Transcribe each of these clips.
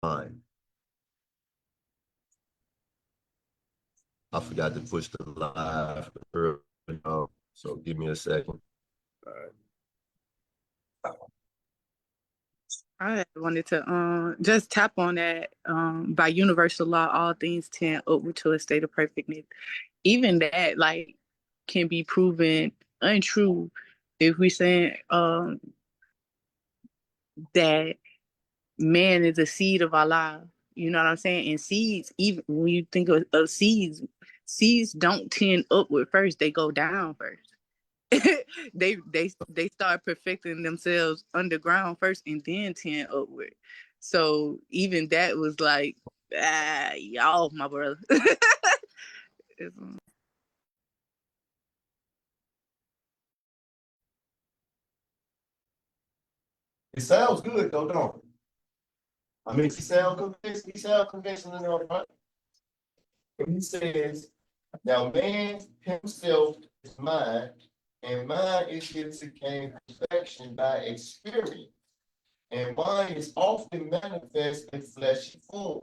Fine. I forgot to push the live early, so give me a second. All right. I wanted to just tap on that. By universal law, all things tend upward to a state of perfectness. Even that, like, can be proven untrue if we say that man is a seed of Allah. You know what I'm saying? And seeds, even when you think of seeds, seeds don't tend upward first; they go down first. they start perfecting themselves underground first and then tend upward. So even that was like, y'all, my brother. It sounds good though, don't it? I mean, he sound convincing. He sound convincing enough, right? But he says, "Now man himself is mind, and mind is here to gain perfection by experience, and mind is often manifest in fleshy form."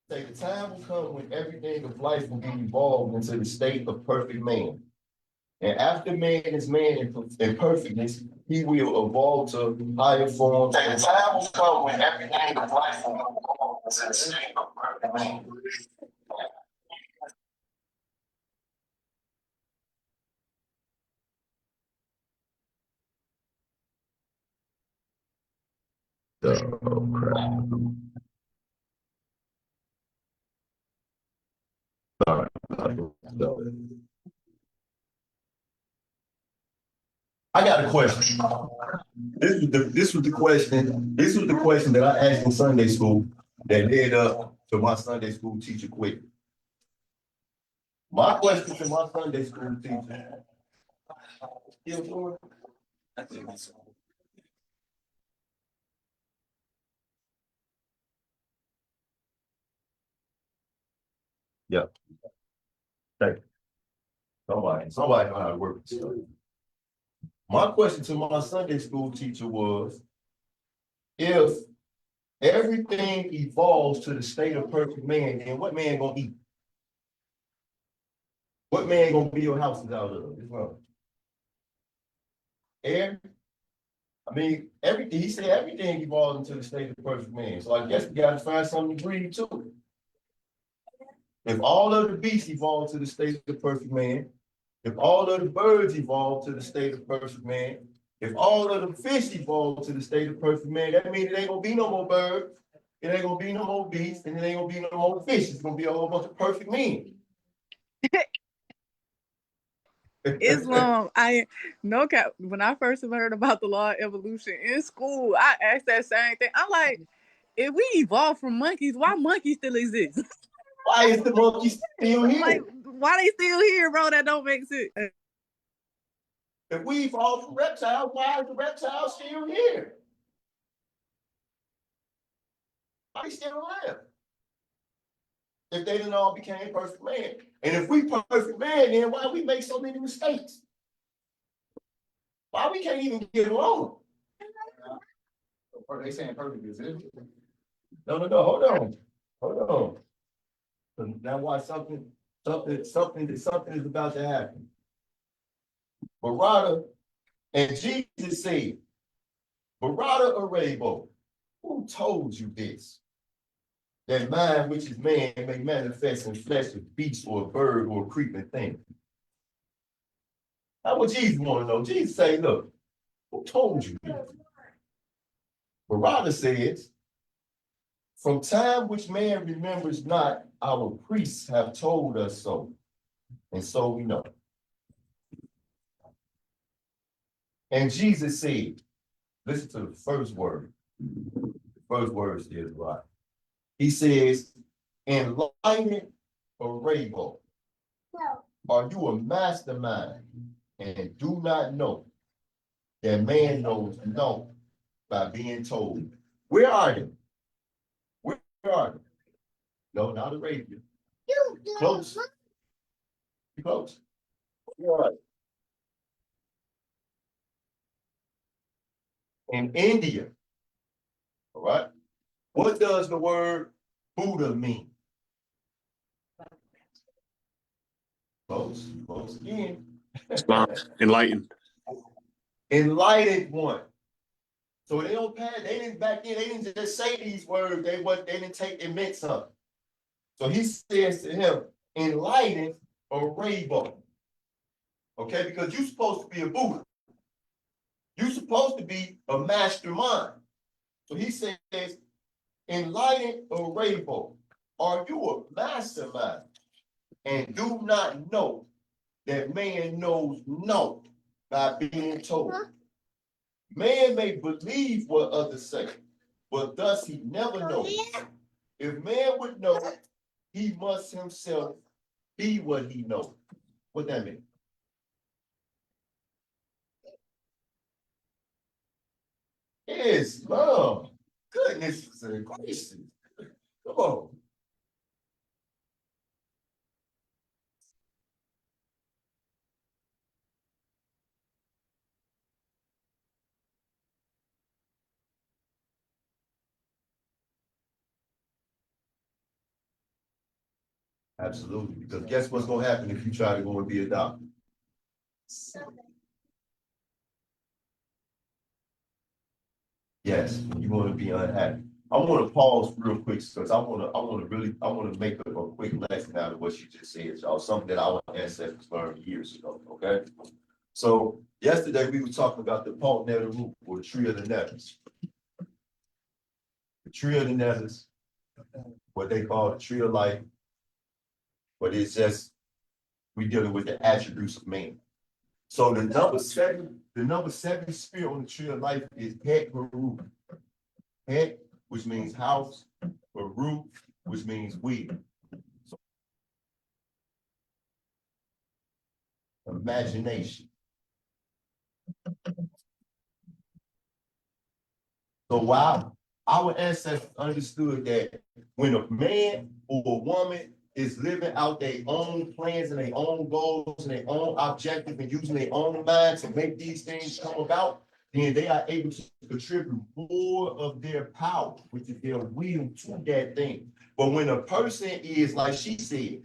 Say the time will come when everything of life will be evolved into the state of perfect man. And after man is man in perfectness, he will evolve to higher forms. And the time will come when everything of life will evolve into the state of perfect man. Oh, crap. All right. I got a question. This was the question. This was the question that I asked in Sunday school that led up to my Sunday school teacher quit. My question to my Sunday school teacher. I think so. Yeah. Thank you. Somebody know how to work this stuff. My question to my Sunday school teacher was, if everything evolves to the state of perfect man, then what man gonna eat? What man gonna build your houses out of? Air? I mean, everything, he said everything evolves into the state of perfect man. So I guess we gotta find something to breathe to. If all of the beasts evolve to the state of perfect man, if all of the birds evolve to the state of perfect man, if all of the fish evolve to the state of perfect man, that means it ain't gonna be no more birds, it ain't gonna be no more beasts, and it ain't gonna be no more fish. It's gonna be a whole bunch of perfect men. Islam, I no cap. When I first heard about the law of evolution in school, I asked that same thing. I'm like, if we evolved from monkeys, why monkeys still exist? Why is the monkey still here? Like, why they still here, bro? That don't make sense. If we evolved from reptiles, why is the reptile still here? Why they still alive? If they didn't all became perfect man. And if we perfect man, then why we make so many mistakes? Why we can't even get along? Are they saying perfect is it? No, hold on. Now why something Something is about to happen. Barada, and Jesus said, Barada Arabo, who told you this? That mind which is man may manifest in flesh of beast or a bird or a creeping thing. That's what Jesus want to know. Jesus say, look, who told you this? Barada says, from time which man remembers not, our priests have told us so, and so we know. And Jesus said, listen to the first word. The first word is right. He says, enlightened Arabo, are you a mastermind and do not know that man knows no by being told? Where are they? Where are they? No, not Arabia. Close. Close. Where are they? In India. All right. What does the word Buddha mean? Close. Close again. Islam, enlightened. Enlightened one. So they don't pass, they didn't back then, they didn't just say these words, they didn't take, it meant something. So he says to him, enlightened Arabo. Okay, because you're supposed to be a Buddha. You're supposed to be a mastermind. So he says, enlightened Arabo, are you a mastermind and do not know that man knows no by being told? Man may believe what others say, but thus he never knows. If man would know, he must himself be what he knows. What that mean? Islam. Goodness gracious. Come on. Absolutely. Because guess what's going to happen if you try to go and be a doctor? Yes, you're going to be unhappy. I want to pause real quick because I want to make a quick lesson out of what you just said, y'all. Something that our ancestors learned years ago. Okay. So yesterday we were talking about the palmetto root or the tree of the nevers. The tree of the nevers, what they call the tree of life, but it's just we're dealing with the attributes of man. So the number seven spirit on the tree of life is Het Baruch. Het, which means house, Baruch, which means we. So, imagination. So while our ancestors understood that when a man or a woman is living out their own plans and their own goals and their own objectives and using their own mind to make these things come about, then they are able to contribute more of their power, which is their will to that thing. But when a person is, like she said,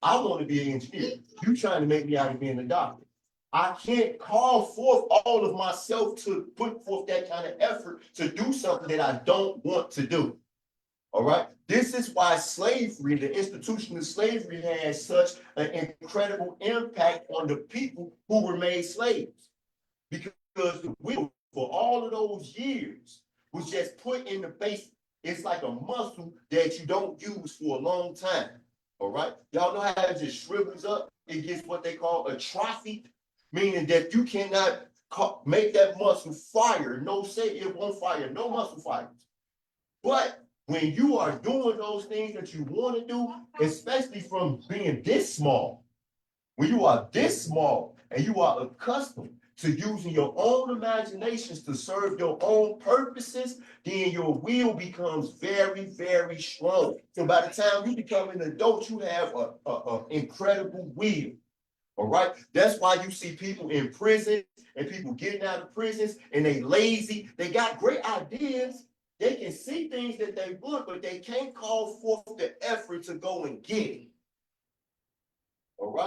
I want to be an engineer, you trying to make me out of being a doctor. I can't call forth all of myself to put forth that kind of effort to do something that I don't want to do. All right. This is why slavery, the institution of slavery, has such an incredible impact on the people who were made slaves. Because the will for all of those years was just put in the base. It's like a muscle that you don't use for a long time. All right. Y'all know how it just shrivels up. It gets what they call atrophied, meaning that you cannot make that muscle fire. No, say it won't fire. No muscle fires. But when you are doing those things that you want to do, especially from being this small, when you are this small and you are accustomed to using your own imaginations to serve your own purposes, then your will becomes very, very strong. So by the time you become an adult, you have an incredible will. All right. That's why you see people in prison and people getting out of prisons and they lazy. They got great ideas. They can see things that they would, but they can't call forth the effort to go and get it.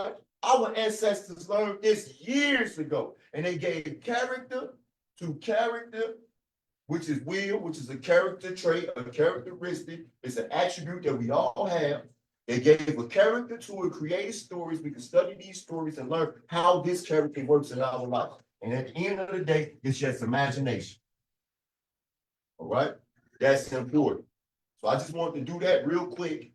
right? Our ancestors learned this years ago, and they gave character to character, which is will, which is a character trait, a characteristic. It's an attribute that we all have. They gave a character to it, created stories. We can study these stories and learn how this character works in our life. And at the end of the day, it's just imagination. All right? That's important. So I just wanted to do that real quick.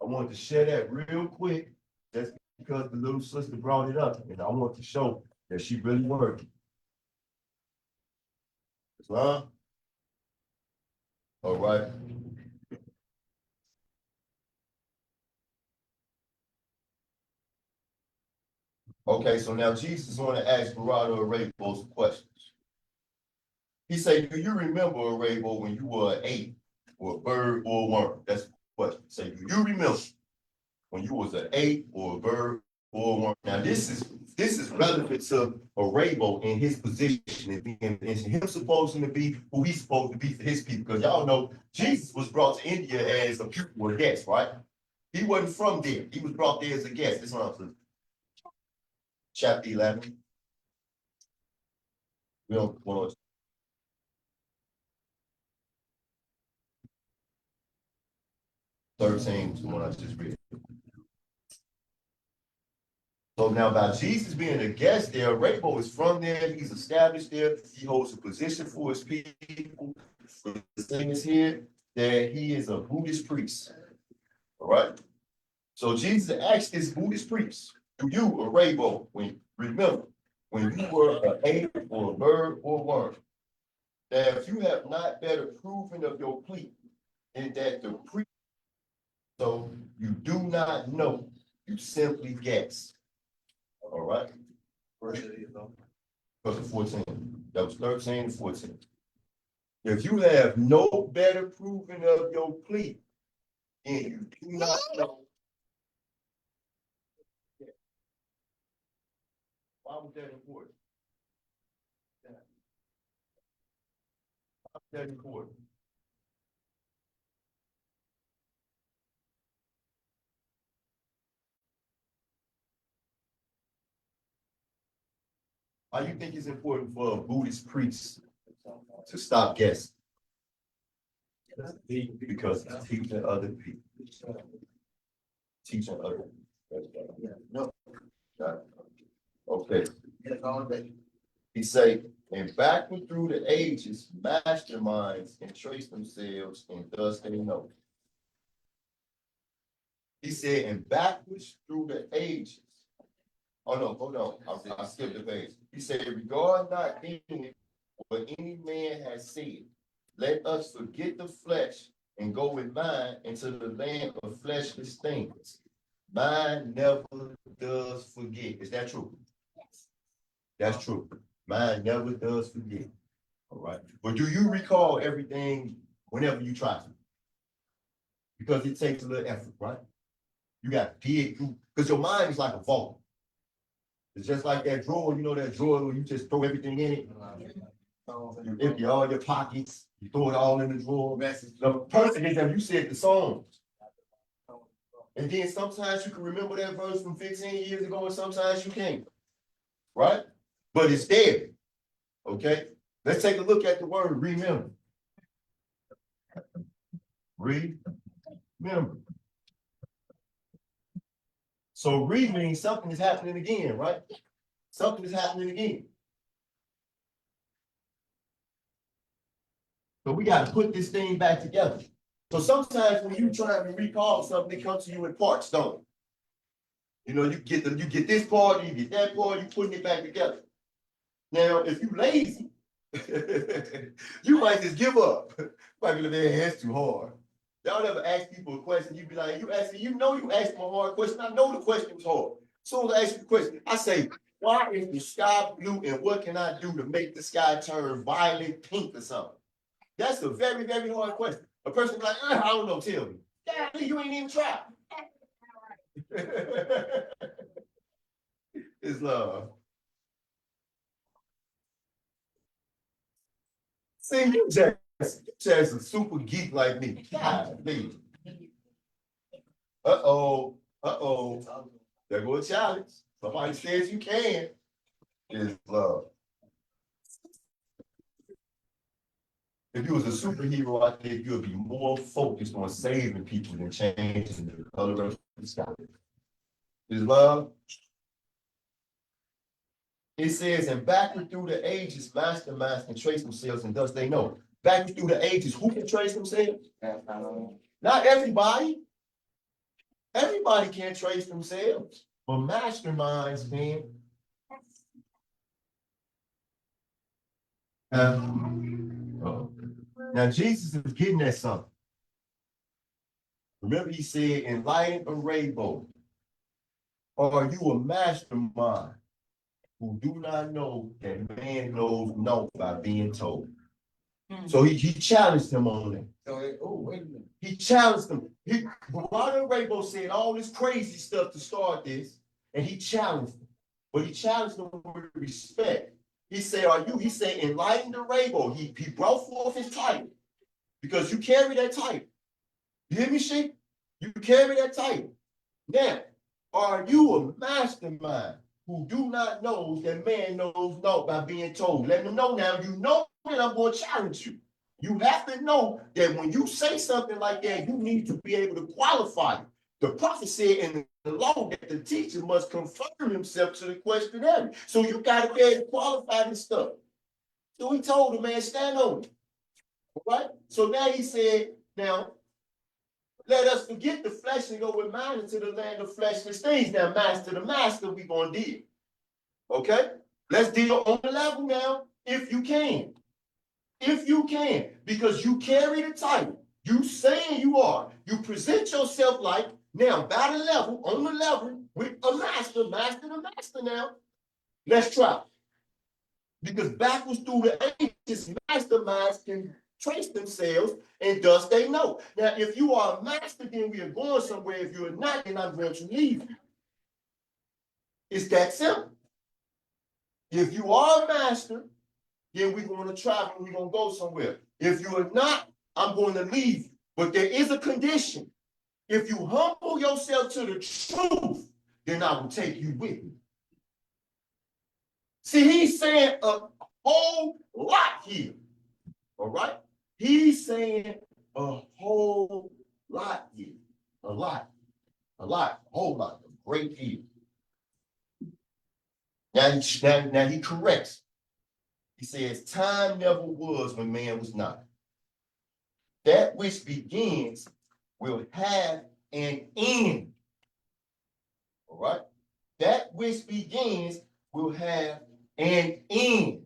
I wanted to share that real quick, just because the little sister brought it up, and I want to show that she really worked. Islam? All right. Okay, so now Jesus want to ask Barado Arabo some questions. He said, do you remember, Arabo, when you were an ape or a bird or a worm? That's the question. Say, do you remember when you was an ape or a bird or a worm? Now, this is relevant to Arabo in his position and him supposed to be who he's supposed to be for his people. Because y'all know Jesus was brought to India as a pupil or a guest, right? He wasn't from there. He was brought there as a guest. This is chapter 11. We don't want to 13 to what I just read. So now by Jesus being a guest there, Rabo is from there, he's established there, he holds a position for his people. The thing is here that he is a Buddhist priest. All right. So Jesus asked this Buddhist priest, do you, Rabo, when you were an ape or a bird or a worm, that if you have not better proven of your plea, and that the priest, so you do not know, you simply guess. All right. Verse 14. That was 13 and 14. If you have no better proving of your plea, and you do not know. Why was that important? Why was that important? Why do you think it's important for a Buddhist priest to stop guessing? Because it's teaching other people. Teaching other people. No. Okay. He say, and backward through the ages, masterminds and trace themselves, and thus they know. He said, and backwards through the ages. Oh no, hold on. I skipped the page. He said, regard not any what any man has said. Let us forget the flesh and go with mind into the land of fleshless things. Mind never does forget. Is that true? Yes. That's true. Mind never does forget. All right. But do you recall everything whenever you try to? Because it takes a little effort, right? You got to dig through, because your mind is like a vault. It's just like that drawer, you know, that drawer where you just throw everything in it. You empty all your pockets, you throw it all in the drawer. The person is that you said the songs. And then sometimes you can remember that verse from 15 years ago, and sometimes you can't. Right? But it's there. Okay? Let's take a look at the word remember. Remember. So means something is happening again, right? Something is happening again. So we got to put this thing back together. So sometimes when you try to recall something, it comes to you in parts, don't it? You know, you get this part, you get that part, you putting it back together. Now, if you lazy, you might just give up. Might be like, man, that's too hard. Y'all ever ask people a question, you be like, you asked me a hard question. I know the question was hard. So I ask you the question, I say, why is the sky blue and what can I do to make the sky turn violet pink or something? That's a very, very hard question. A person be like, I don't know, tell me. Yeah, you ain't even tried. It's love. See, you just a super geek like me. Uh-oh. There go a challenge. Somebody says you can. Is love. If you was a superhero, I think you'd be more focused on saving people than changing the color of the sky. Is love. It says, and backward through the ages, masterminds can trace themselves, and thus they know. Backward through the ages, who can trace themselves? Not everybody. Everybody can't trace themselves, but masterminds can. Now Jesus is getting at something. Remember, he said, enlighten a rainbow. Or are you a mastermind who do not know that man knows no by being told? So he challenged him on that. Oh, wait a minute. He challenged him. Brother Rainbow said all this crazy stuff to start this, and he challenged him. But he challenged him with respect. He said, he said, enlighten the rainbow. He brought forth his title. Because you carry that title. You hear me, Sheik? You carry that title. Now, are you a mastermind who do not know that man knows not by being told? Let them know now, you know that I'm going to challenge you. You have to know that when you say something like that, you need to be able to qualify it. The prophet said in the law that the teacher must confirm himself to the questionnaire. So you got to be able to qualify this stuff. So he told the man, stand on it. All right? So now he said, now, let us forget the flesh and go with mind into the land of fleshless things. Now, master the master, we're going to deal. Okay? Let's deal on the level now, if you can. If you can. Because you carry the title. You saying you are. You present yourself like, now, by the level, on the level, with a master the master now. Let's try. Because backwards through the ages, masterminds can trace themselves, and thus they know. Now, if you are a master, then we are going somewhere. If you're not, then I'm going to leave you. It's that simple. If you are a master, then we're going to travel, we're going to go somewhere. If you are not, I'm going to leave you. But there is a condition. If you humble yourself to the truth, then I will take you with me. See, he's saying a whole lot here. All right? He's saying a whole lot here. A lot, a whole lot, a great deal. Now he corrects. He says, time never was when man was not. That which begins will have an end. All right? That which begins will have an end.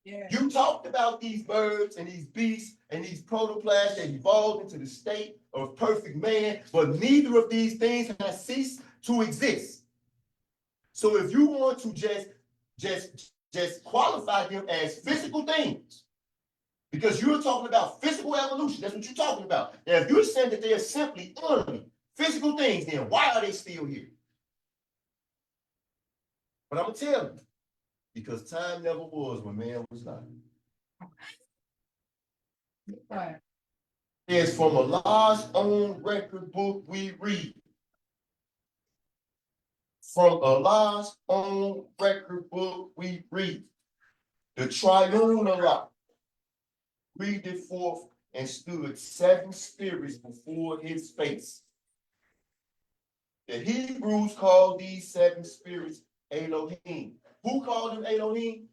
Yeah. You talked about these birds and these beasts and these protoplasts that evolved into the state of perfect man, but neither of these things has ceased to exist. So if you want to just qualify them as physical things, because you're talking about physical evolution, that's what you're talking about. Now, if you're saying that they are simply only physical things, then why are they still here? But I'm going to tell you, because time never was when man was not. Right. It's from a large own record book we read. From a large own record book we read. The triune lot breathed forth and stood 7 spirits before his face. The Hebrews called these 7 spirits Elohim. Who called them Elohim?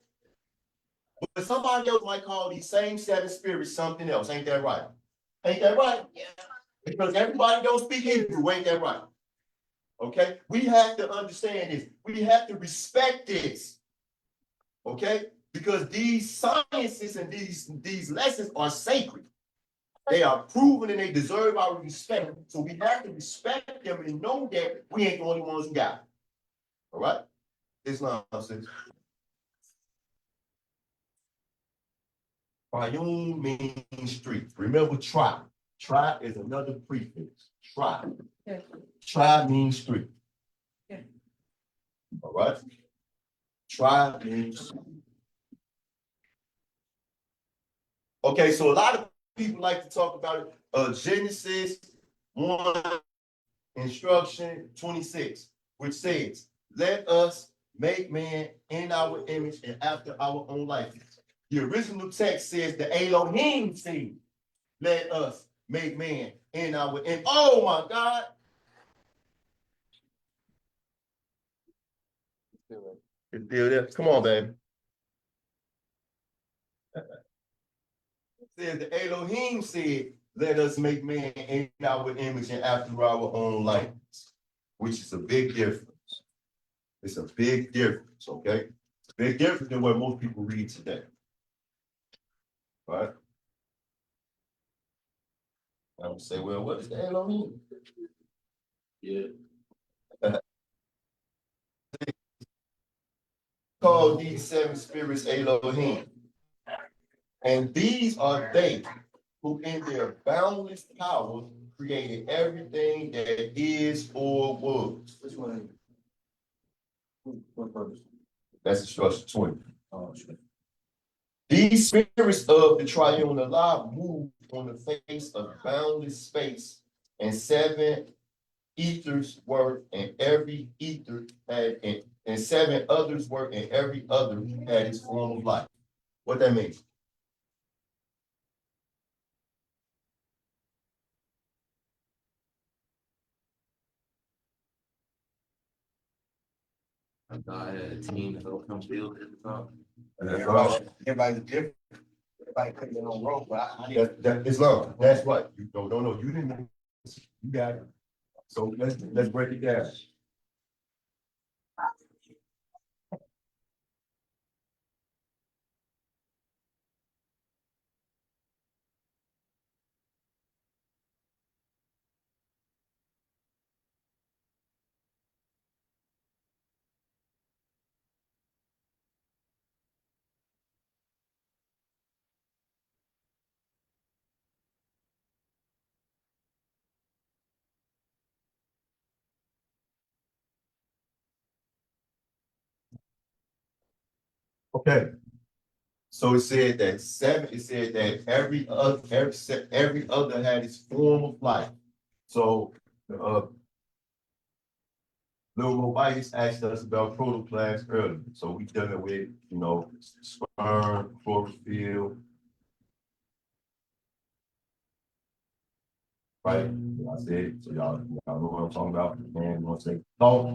But somebody else might call these same 7 spirits something else. Ain't that right? Ain't that right? Yeah. Because everybody don't speak Hebrew. Ain't that right? Okay? We have to understand this. We have to respect this. Okay? Because these sciences and these lessons are sacred. They are proven and they deserve our respect. So we have to respect them and know that we ain't the only ones who got it. All right? Islam says. Triune means street. Remember tribe. Tribe is another prefix. Tribe. Yeah. Tribe means street. Yeah. All right? Tribe means. Okay, so a lot of people like to talk about it. Genesis 1, instruction 26. which says, let us make man in our image and after our own likeness. The original text says the Elohim said, let us make man in our image. Oh my God. It's still there. Come on, baby. It says the Elohim said, let us make man in our image and after our own likeness, which is a big difference. It's a big difference, okay? It's a big difference than what most people read today. Right? I would say, well, what does the Elohim? Yeah. Call these seven spirits Elohim. And these are they who in their boundless power created everything that is or was. Which one? What verse? That's instruction 20. Oh, sure. These spirits of the triune Allah move on the face of boundless space, and seven ethers were, and every ether had, and seven others were, and every other had its form of life. What that means? God had a team that'll come build at the top. Everybody's different. Everybody putting it on wrong, but that's Islam. That's right. You don't know. You didn't know. You got it. So let's break it down. Okay. So it said that seven. It said that every other had its form of life. So little Moabite asked us about protoplasm earlier. So we done it with sperm, chlorophyll, right? I said so y'all know what I'm talking about. Man, you want to say thought,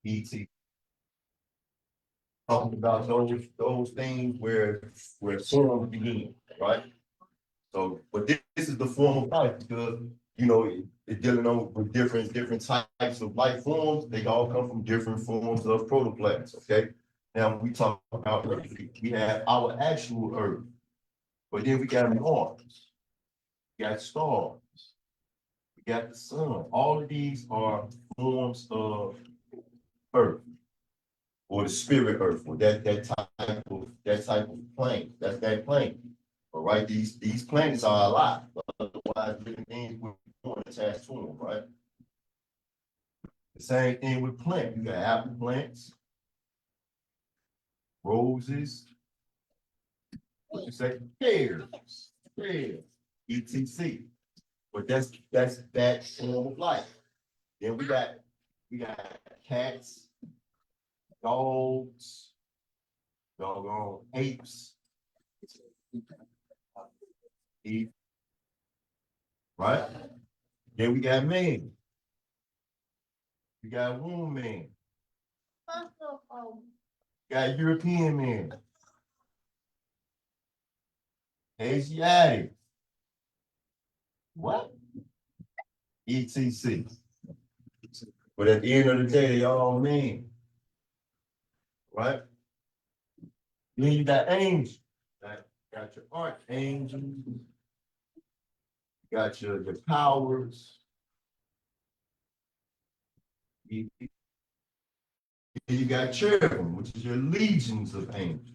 ET. Talking about those things where form begin, right? So, but this is the form of life because it's dealing with different types of life forms. They all come from different forms of protoplasm. Okay. Now we talk about Earth. We have our actual Earth, but then we got Mars, we got stars, we got the sun. All of these are forms of Earth, or the spirit Earth, or that type of plane. That's that plane. All right, these planets are a lot, but otherwise living things we're born attached to them, right? The same thing with plants. You got apple plants, roses, what you say, pears, etc. But that's that form of life. Then we got cats, dogs, doggone apes, right? Then we got men. We got woman. Got European men. Asiatic. What? ETC. But at the end of the day, they all men. Right? Then you got angels. Got your archangels. Got your powers. You got cherubim, which is your legions of angels.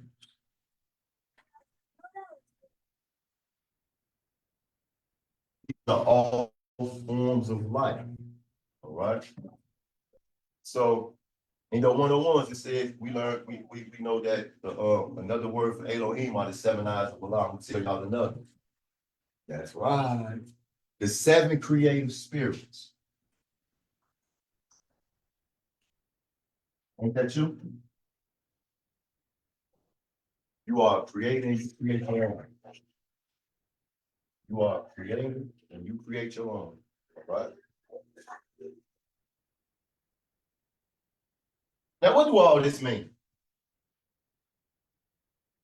These are all forms of life. All right. So in the 101s, it says we know that another word for Elohim are the seven eyes of Allah. I'm gonna tell y'all another. That's right. The seven creative spirits. Ain't that you? You are creating, you create your own. You are creating and you create your own, right? Now, what do all this mean?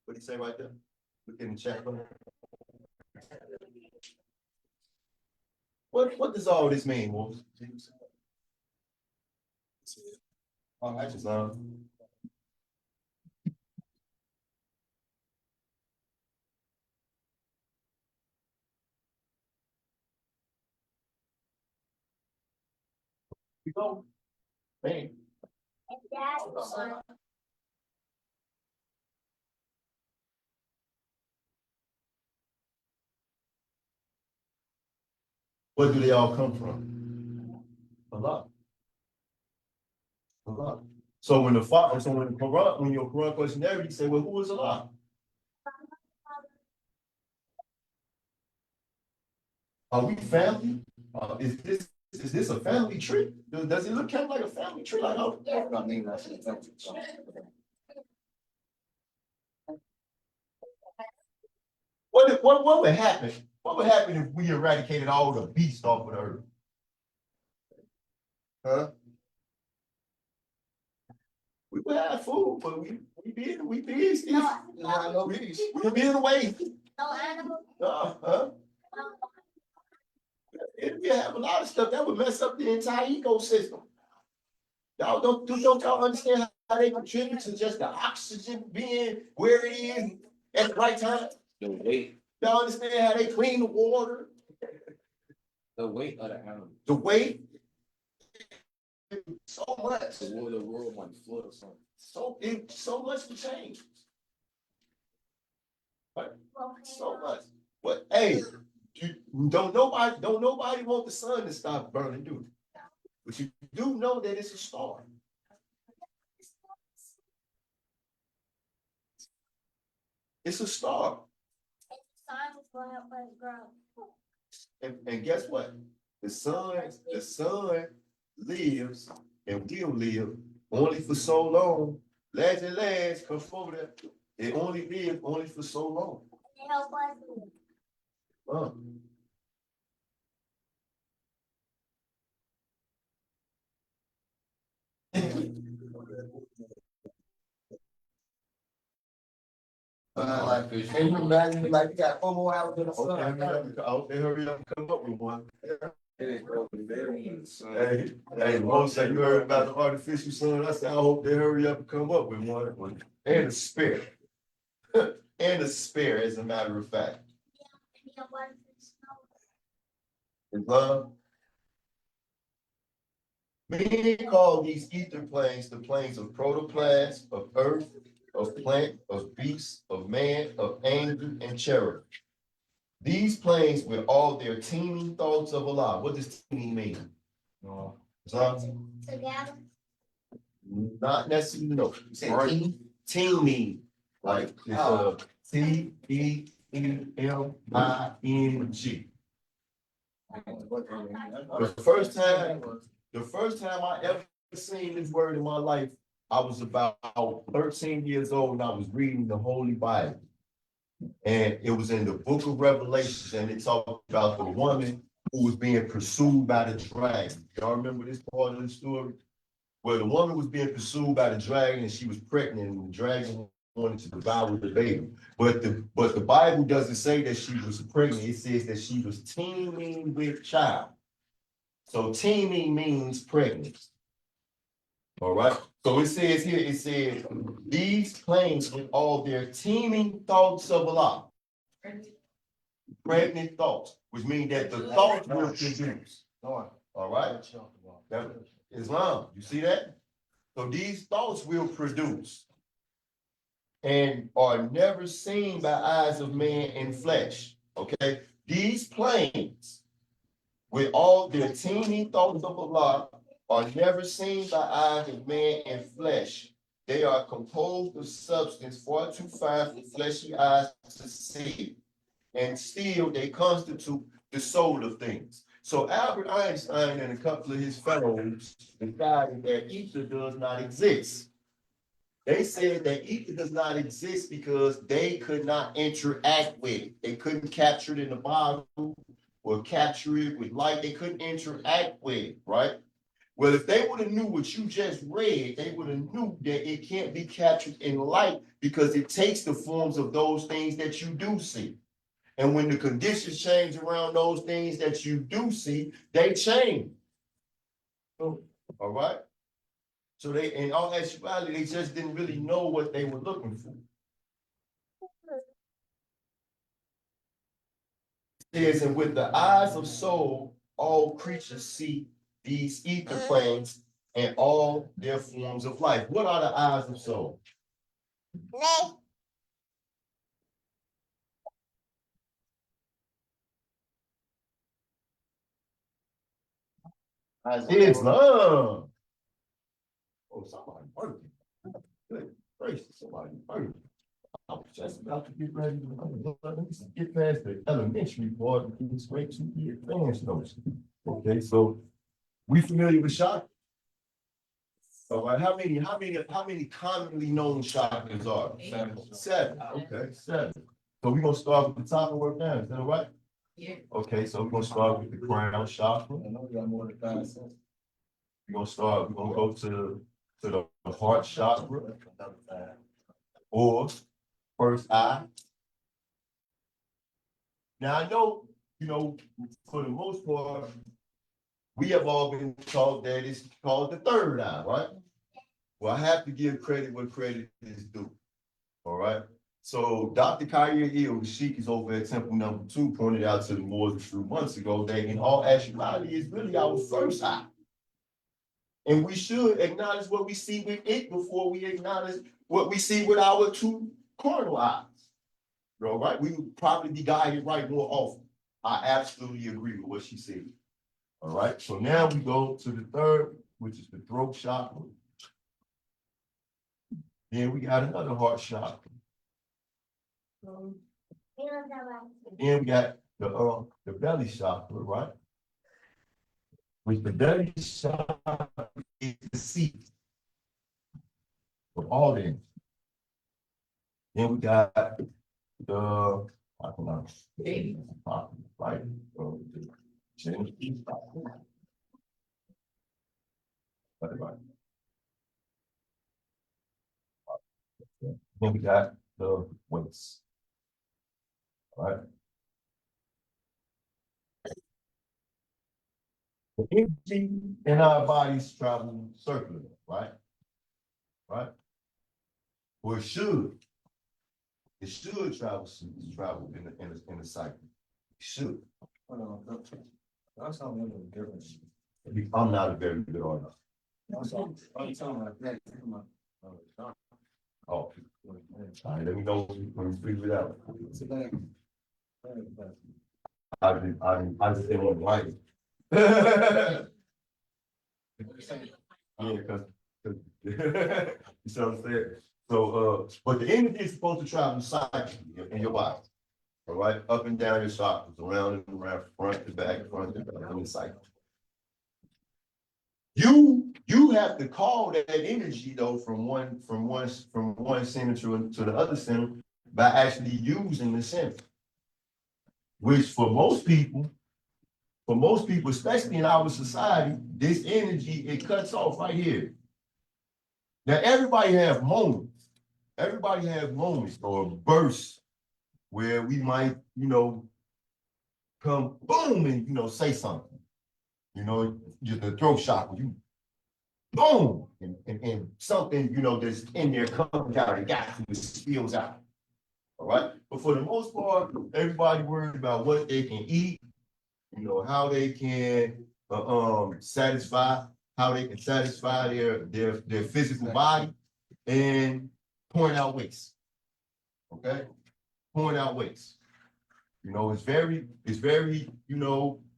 What do you say right there? Look in the chat. What does all this mean, Wolf? Oh, I just we go. Man. Where do they all come from? A lot. A lot. So when the father, so when the Quran, when your Quran questionnaire, you say, well, who is Allah? Are we family? Is this a family tree? Does it look kind of like a family tree? Like, oh, I mean, that's a family tree. What would happen? What would happen if we eradicated all the beasts off of the earth? Huh? We would have food, but we be in the way. We have a lot of stuff that would mess up the entire ecosystem. Don't y'all understand how they contribute to just the oxygen being where it is at the right time? The weight, Y'all understand how they clean the water? the weight of the animal. The weight? So much. The world might flood or something. So much to change. But so much. But hey, don't nobody want the sun to stop burning, do they? But you do know that it's a star. It's a star. And guess what? The sun lives and will live only for so long. Lads, come over there. It only lives only for so long. Can you imagine, like, you got 4 more hours in the sun? I hope they hurry up and come up with one. Hey, Most say you heard about the artificial sun. I said, I hope they hurry up and come up with one. And a spare. And a spare, as a matter of fact. Many call these ether planes the planes of protoplasm, of earth, of plant, of beast, of man, of angel, and cherub. These planes with all their teeming thoughts of Allah. What does teeming mean? Together. Not necessarily, no. Teeming, like it's Teeming. The first time I ever seen this word in my life, I was about 13 years old and I was reading the Holy Bible. And it was in the book of Revelation, and it talked about the woman who was being pursued by the dragon. Y'all remember this part of the story? Where the woman was being pursued by the dragon and she was pregnant, and the dragon wanted to devour the baby. But the Bible doesn't say that she was pregnant. It says that she was teeming with child. So teeming means pregnant. All right. So it says here, these planes with all their teeming thoughts of Allah. Pregnant thoughts, which means that the thoughts will produce. All right. That, Islam, you see that? So these thoughts will produce and are never seen by eyes of man in flesh. Okay. These planes with all their teeming thoughts of Allah are never seen by eyes of man in flesh. They are composed of substance far too fine for fleshy eyes to see. And still they constitute the soul of things. So Albert Einstein and a couple of his fellows decided that ether does not exist. They said that ether does not exist because they could not interact with it. They couldn't capture it in the bottle or capture it with light. They couldn't interact with it, right? Well, if they would have knew what you just read, they would have knew that it can't be captured in light because it takes the forms of those things that you do see. And when the conditions change around those things that you do see, they change. All right? So they, in all actuality, they just didn't really know what they were looking for. It says, and with the eyes of soul, all creatures see these ether planes and all their forms of life. What are the eyes of soul? Islam. Oh, somebody working. Good gracious, somebody working. I was just about to get ready to get past the elementary part and get straight to the advanced notes. Okay, so we familiar with chakras? All right, how many commonly known chakras are there? Seven. Okay, seven. So we're gonna start with the top and work down. Is that all right? Yeah. Okay, so we're gonna start with the crown chakra. I know we got more than 5 cents. We're gonna go to the heart chakra or first eye. Now I know, for the most part, we have all been taught that it's called the third eye, right? Well, I have to give credit where credit is due. All right. So Dr. Khayr Hill, the Sheik is over at Temple number 2, pointed out to the Moors a few months ago that in all actuality is really our first eye. And we should acknowledge what we see with it before we acknowledge what we see with our 2 carnal eyes. All right, we would probably be guided right more often. I absolutely agree with what she said. All right, so now we go to the third, which is the throat chakra. Then we got another heart chakra. Then we got the belly chakra, right? Which the belly chakra is the seat of all the energy. Then we got the right? Then we got the weights. All right. The energy in our bodies travel circular, right? Right? Or it should. It should travel in the cycle. It should. That's not really a difference. I'm not a very good artist. Oh, all right, let me know when we figure it out. I just didn't want to write it. Yeah, because you see what I'm saying? So, but the energy is supposed to travel cyclically in your body. All right, up and down your chakras, around and around, front to back, in the cycle. You have to call that energy though from one center to the other center by actually using the center. Which for most people, especially in our society, this energy, it cuts off right here. Now everybody has moments. Everybody has moments or bursts where we might, come boom and say something. Just the throat chakra, you boom, and something, that's in there comes out, it got to, it spills out. All right. But for the most part, everybody worried about what they can eat, how they can satisfy their physical body and point out waste. Okay, point out waste. It's very,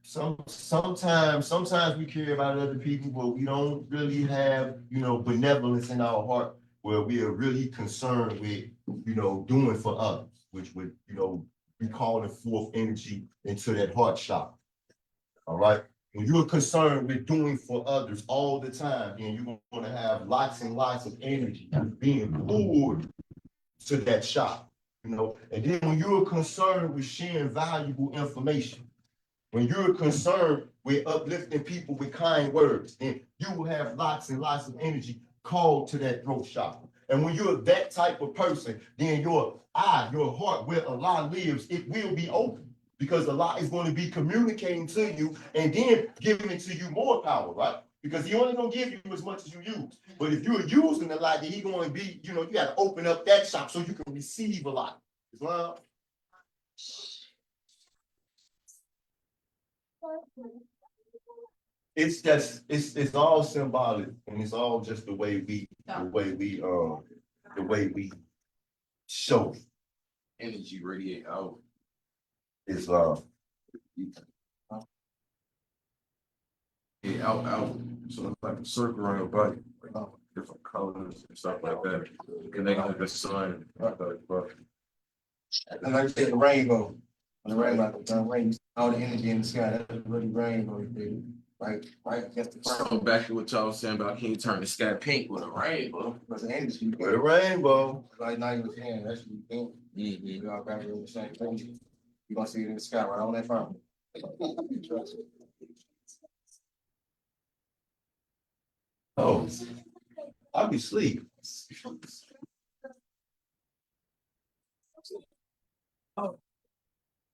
sometimes we care about other people, but we don't really have, benevolence in our heart where we are really concerned with, doing for others, which would, be calling forth energy into that heart chakra. All right. When you're concerned with doing for others all the time, then you're going to have lots and lots of energy being poured to that shop, you know. And then when you're concerned with sharing valuable information, when you're concerned with uplifting people with kind words, then you will have lots and lots of energy called to that throat chakra. And when you're that type of person, then your heart, where Allah lives, it will be open. Because Allah is going to be communicating to you and then giving to you more power, right? Because He only gonna give you as much as you use. But if you're using a lot, then He gonna be, you know, you got to open up that shop so you can receive a lot. Islam. It's just it's all symbolic, and it's all just the way we show Energy radiate out. Islam. Yeah, out. So it's like a circle around your body, like different colors and stuff like that. Connecting with the sun. And like you said, the rainbow. The rainbow, all the energy in the sky, that's really rainbow, dude. Right against the So back to what y'all was saying about can you turn the sky pink with a rainbow? But the energy, With a rainbow. like now you was saying, that's what you think. We all got the same thing. You're gonna see it in the sky right on that farm. Oh, I'll be asleep. The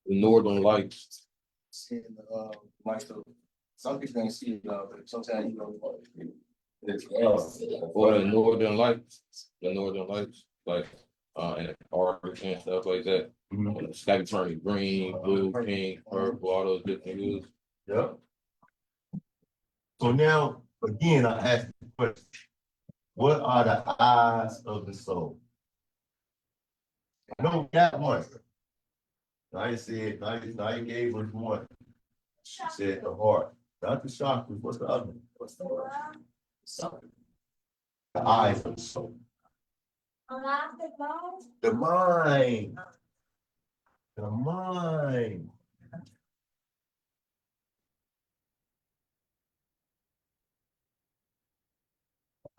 northern lights. Seeing the like some people ain't see it, but sometimes you know Or the northern lights, like in the park and stuff like that. Mhm. And the sky turning green, blue, pink, purple, all those different hues. Yeah. So now, again, I ask the question, what are the eyes of the soul? I know we got one. Now you gave us one. She said the heart, not the chakras. What's the other one? The eyes of the soul. The mind. The mind.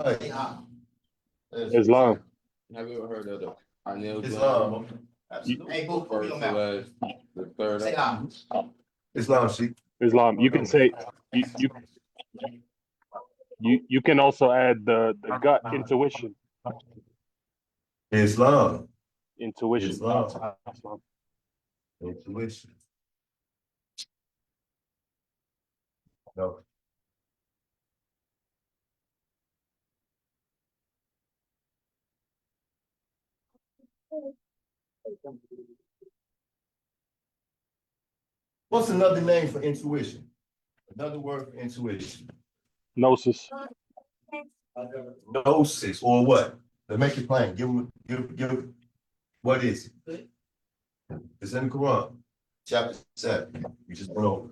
Right. Islam. Have you ever heard of the pineal Islam. gland? Absolutely. Hey, boo, First, the last, the third. say ah. Islam, Sheik. Islam. You can say you can also add the gut intuition. Islam. Intuition. Islam. Intuition. No. What's another name for intuition? Another word for intuition. Gnosis. Gnosis, or what? Let's make it plain. Give what is it? It's in the Quran, chapter 7. We just went over.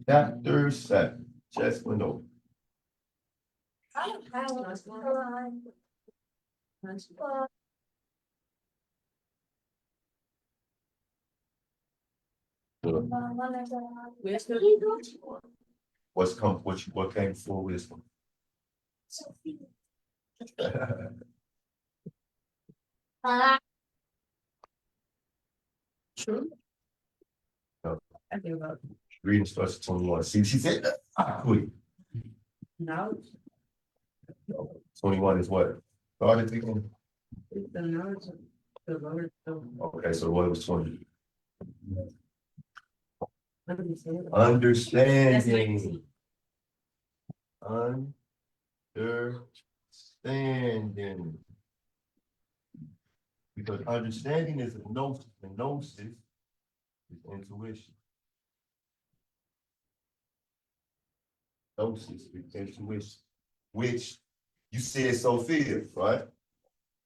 Chapter 7. Just went over. What came before wisdom? True. No. I give up. Reading starts at 21. See, she said, quick. No, 21 is what? Started thinking. it's the knowledge of the Lord. Okay, so what was 20? Understanding. Understanding. Understanding. Because understanding is a gnosis, and gnosis is intuition. Gnosis is intuition, which you said Sophia, right?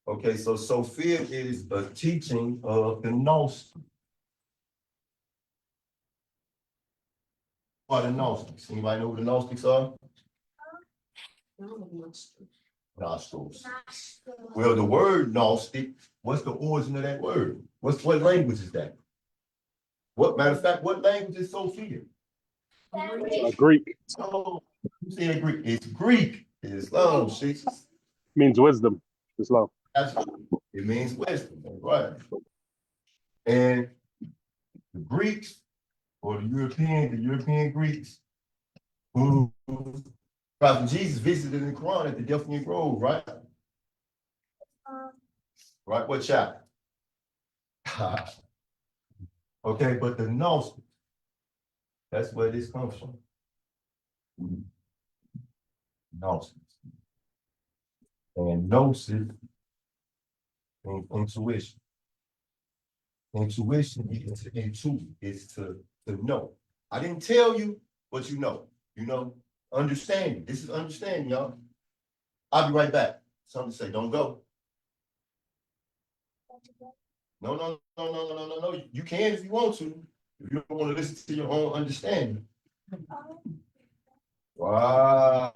Okay, so Sophia is a teaching of the gnosis. What are the Gnostics? Anybody know who the Gnostics are? Nostrils. Well, the word Gnostic, what's the origin of that word? What language is that? What matter of fact, what language is Sophia? Greek Oh, you said Greek. It's Greek. It's Islam. means wisdom. Islam. It means wisdom, right? And the Greeks or the European Greeks, who Prophet Jesus visited in the Quran at the Delphinian Grove, right? Right, what chapter? Okay, but the Gnostics, that's where this comes from. Gnostics. And Gnosis means intuition. Intuition is to know. I didn't tell you, but you know. You know, understanding. This is understanding, y'all. I'll be right back. Something to say, don't go. No. You can if you want to. If you don't want to listen to your own understanding. Right.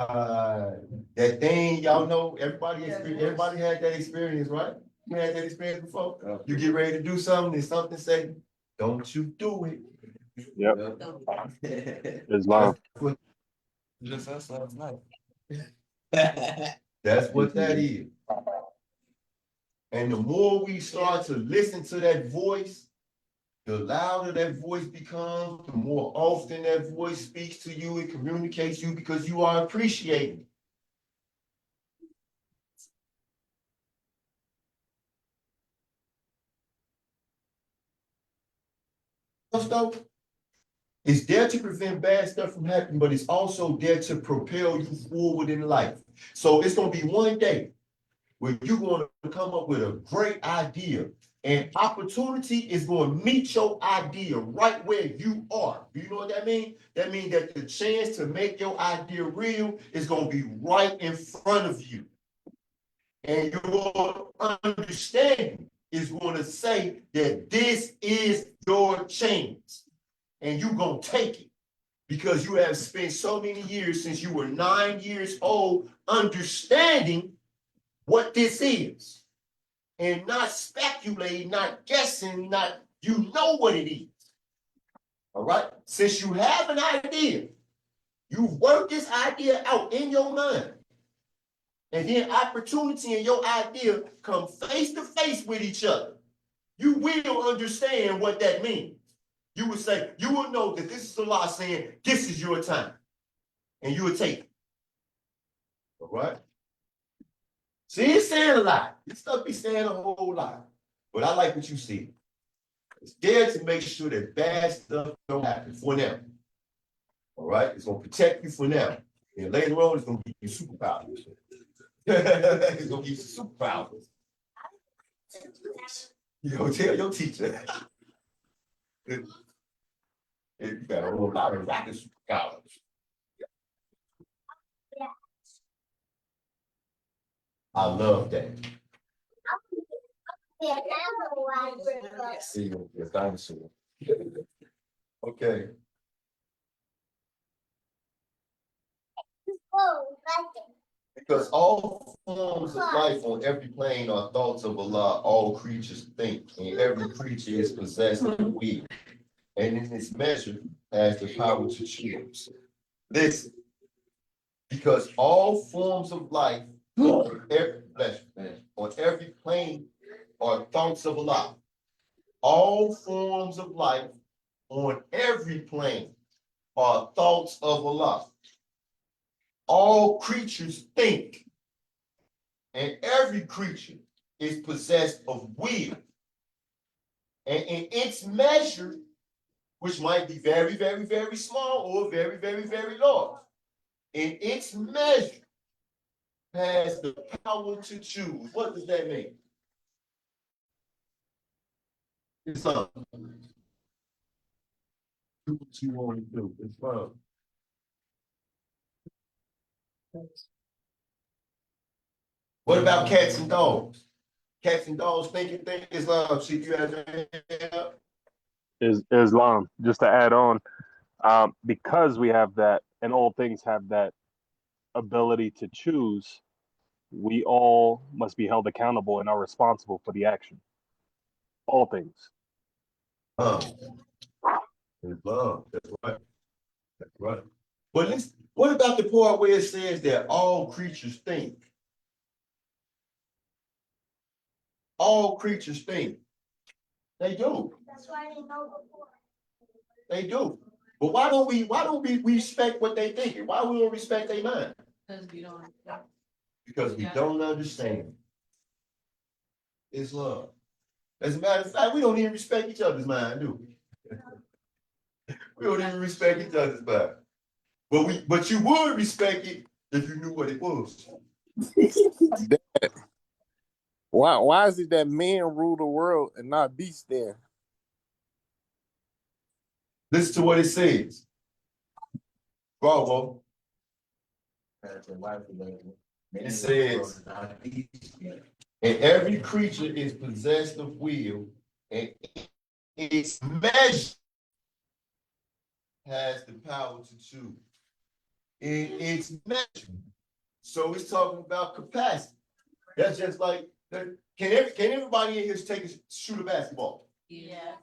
That thing, y'all know, everybody had that experience, right? You had that experience before. You get ready to do something and something say, don't you do it. Yep. Islam. Just us last night. That's what that is. And the more we start to listen to that voice, the louder that voice becomes, the more often that voice speaks to you and communicates you because you are appreciating. Though, it's there to prevent bad stuff from happening, but it's also there to propel you forward in life. So it's going to be one day where you're going to come up with a great idea, and opportunity is going to meet your idea right where you are. Do you know what that means? That means that the chance to make your idea real is going to be right in front of you. And your understanding is going to say that this is your chance. And you're going to take it because you have spent so many years since you were 9 years old understanding what this is and not speculating, not guessing, you know what it is. All right? Since you have an idea, you've worked this idea out in your mind. And then opportunity and your idea come face to face with each other. You will understand what that means. You would say, you will know that this is Allah saying, this is your time. And you would take it. All right? See, it's saying a lot. This stuff be saying a whole lot. But I like what you see. It's there to make sure that bad stuff don't happen for now. All right? It's going to protect you for now. And later on, it's going to give you superpowers. It's going to give you superpowers. You go tell your teacher. You got a whole lot of rocket superpowers. I love that. See you, your dinosaur. Okay. Because all forms of life on every plane are thoughts of Allah, all creatures think, and every creature is possessed of the will, and in this measure has the power to choose. Listen, because all forms of life on every plane are thoughts of Allah. All forms of life on every plane are thoughts of Allah. All creatures think, and every creature is possessed of will. And in its measure, which might be very, very, very small or very, very, very large, in its measure has the power to choose. What does that mean? It's up. Do what you want to do. It's fun. What about cats and dogs? Cats and dogs think Islam. See, you have Is Islam. Just to add on, because we have that, and all things have that ability to choose, we all must be held accountable and are responsible for the action. All things. It's love. That's right. That's right. But what about the part where it says that all creatures think? All creatures think. They do. That's why they know before. They do. But why don't we respect what they think? Why we don't respect their mind? Because we don't understand. It's love. As a matter of fact, we don't even respect each other's mind, do we? We don't even respect each other's mind. But you would respect it if you knew what it was. Why is it that men rule the world and not beasts then? Listen to what it says. Bravo. It says, and every creature is possessed of will, and its measure has the power to choose. It's measure. So it's talking about capacity. That's just like, can everybody in here shoot a basketball? Yeah.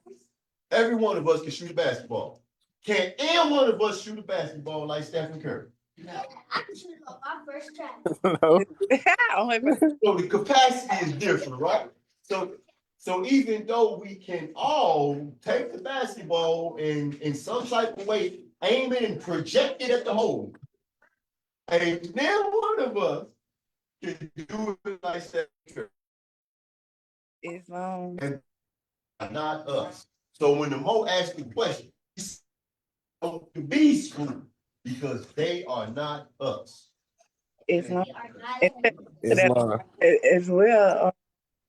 Every one of us can shoot a basketball. Can any one of us shoot a basketball like Stephen Curry? No. I can shoot off my first try. No. So the capacity is different, right? So even though we can all take the basketball and in some type of way aim it and project it at the hole, and then one of us can do it like Stephen Curry. It's And not us. So when the Mo asked the question, the beast group, because they are not us. it's They are not. It's not. as well.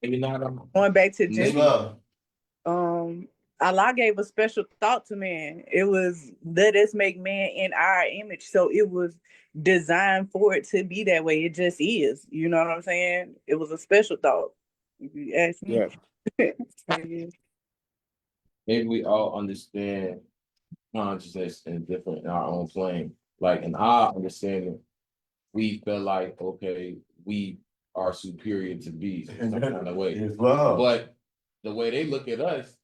Maybe not. Going back to It's gender, love. Allah gave a special thought to man. It was, let us make man in our image. So it was designed for it to be that way. It just is. You know what I'm saying? It was a special thought. If you ask me. Yeah. Maybe we all understand consciousness in our own plane. Like in our understanding, we feel like, okay, we are superior to beasts in some kind of way. It's love. But the way they look at us,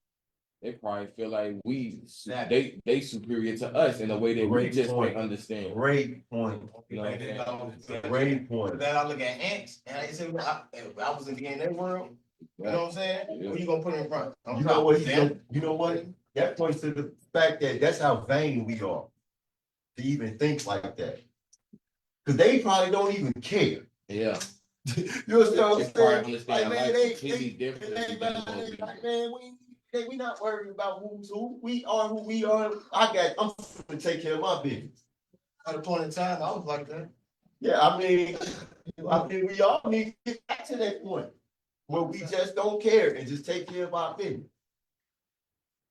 they probably feel like they superior to us in a way that we Great just point. can't understand. Great point. You know what I'm saying? Great point. Then I look at ants, and I say, if I was in their world, you know what I'm saying? Who you gonna put in front? You know what? You know what? That points to the fact that that's how vain we are to even think like that. Because they probably don't even care. Yeah. You understand what They I'm probably saying? understand Like, man, life they completely different than we supposed to be. like, man, we not worried about who's who. We are who we are. I'm gonna take care of my business. At a point in time, I was like that. Yeah, I mean, we all need to get back to that point where we just don't care and just take care of our business.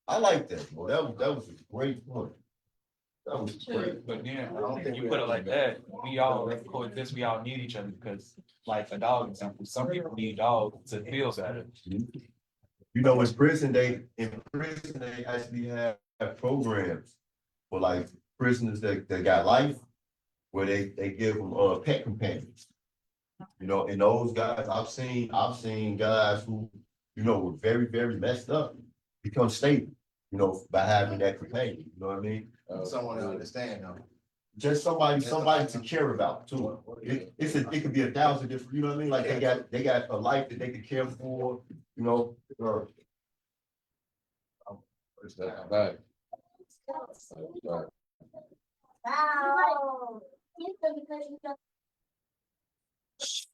I like that, boy. That was a great point. That was great. But then, if you put it like that, we all coexist, we all need each other because, like a dog example, some people need dogs to feel better. You know, in prison they actually have programs for like prisoners that got life, where they give them pet companions. You know, and those guys I've seen guys who, you know, were very, very messed up become stable, you know, by having that companion. You know what I mean? Someone to understand though. Just somebody to care about too. It could be 1,000 different, you know what I mean? Like they got a life that they could care for, you know. Right. Wow. You feel because you know.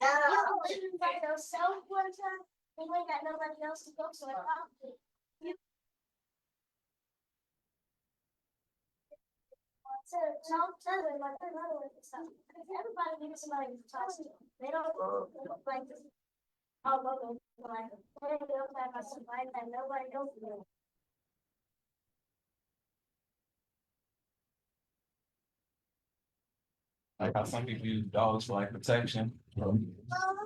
You living by yourself one time, and you ain't got nobody else to go, so I thought you. So tell them like another way to stuff. Because everybody needs somebody to talk to. They don't like this. Oh, no, like they don't have somebody that nobody else knows. Like how some people use dogs for like protection.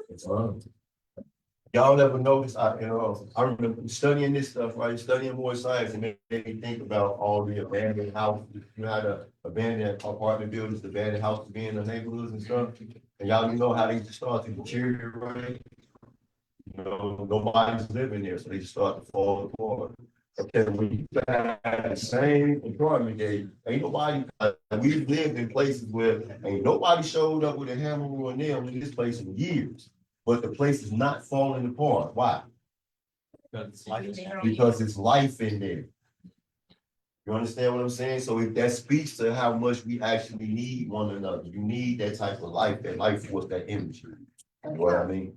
It's love. Y'all ever notice, I remember studying this stuff, right? Studying Moorish Science, and it made me think about all the abandoned houses. You had a abandoned apartment buildings, abandoned houses being in the neighborhoods and stuff. And y'all know how they just start to deteriorate. You know, nobody's living there, so they just start to fall apart. Okay, when you have the same apartment there, ain't nobody, we've lived in places where ain't nobody showed up with a hammer or a nail in this place in years. But the place is not falling apart. Why? Because it's life in there. You understand what I'm saying? So if that speaks to how much we actually need one another, you need that type of life, that life force, that energy. You know what I mean?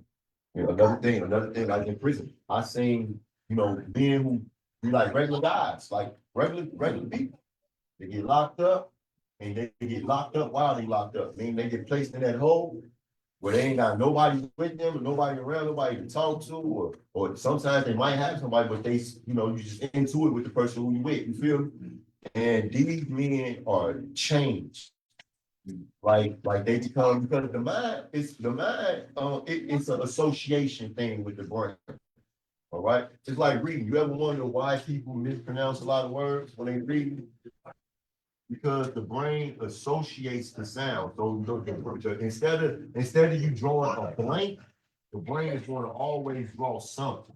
You know, another thing, like in prison, I seen, you know, men who be like regular guys, like regular people. They get locked up and they get locked up while they locked up. I mean, they get placed in that hole where they ain't got nobody with them, or nobody around, nobody to talk to, or sometimes they might have somebody, but they, you know, you just into it with the person who you with, you feel me? And these men are changed. Like they become, because the mind, it's an association thing with the brain. All right. It's like reading. You ever wonder why people mispronounce a lot of words when they read? Because the brain associates the sound. So instead of you drawing a blank, the brain is going to always draw something.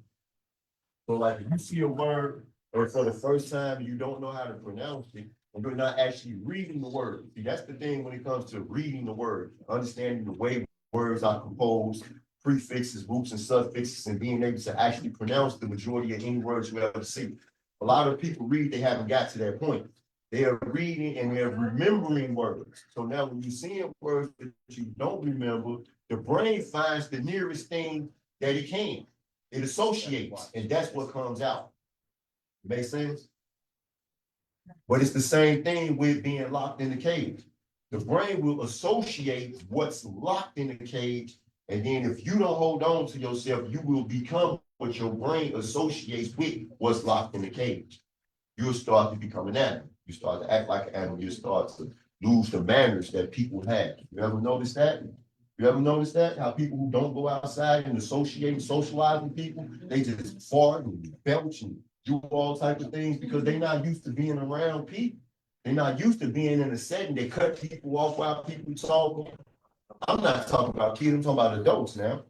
So like if you see a word or for the first time you don't know how to pronounce it, and you're not actually reading the word. See, that's the thing when it comes to reading the word, understanding the way words are composed, prefixes, roots, and suffixes, and being able to actually pronounce the majority of any words you ever see. A lot of people read, they haven't got to that point. They are reading and they're remembering words. So now when you're seeing words that you don't remember, the brain finds the nearest thing that it can. It associates, and that's what comes out. Make sense? But it's the same thing with being locked in the cage. The brain will associate what's locked in the cage, and then if you don't hold on to yourself, you will become what your brain associates with what's locked in the cage. You'll start to become an animal. You start to act like an animal. You start to lose the manners that people have. You ever notice that? You ever notice that? How people who don't go outside and associate and socialize with people, they just fart and belch and do all types of things because they're not used to being around people. They're not used to being in a setting. They cut people off while people talk. I'm not talking about kids, I'm talking about adults now.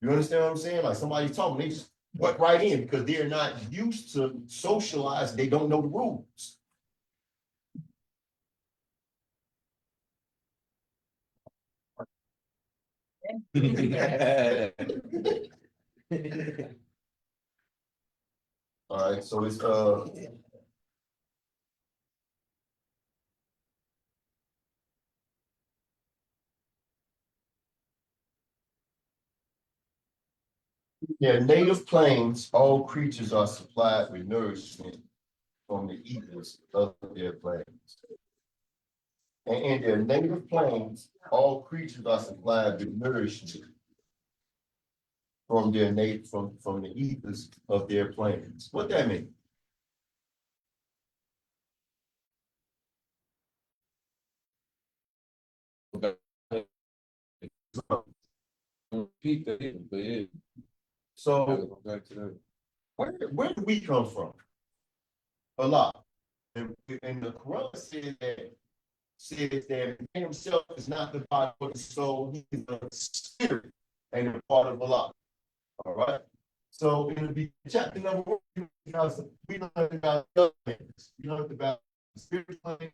You understand what I'm saying? Like somebody's talking, they just butt right in because they're not used to socialize. They don't know the rules. All right, so it's yeah, native plains, all creatures are supplied with nourishment from the eaters of their plains. And in their native plains, all creatures are supplied with nourishment from their native from the eaters of their plains. What that mean? Repeat that, but yeah. So where do we come from? A lot. And the Quran says that man himself is not the body of the soul, he is the spirit and a part of Allah. All right. So in the chapter number 1, we learned about the things. We learned about the spirit plane,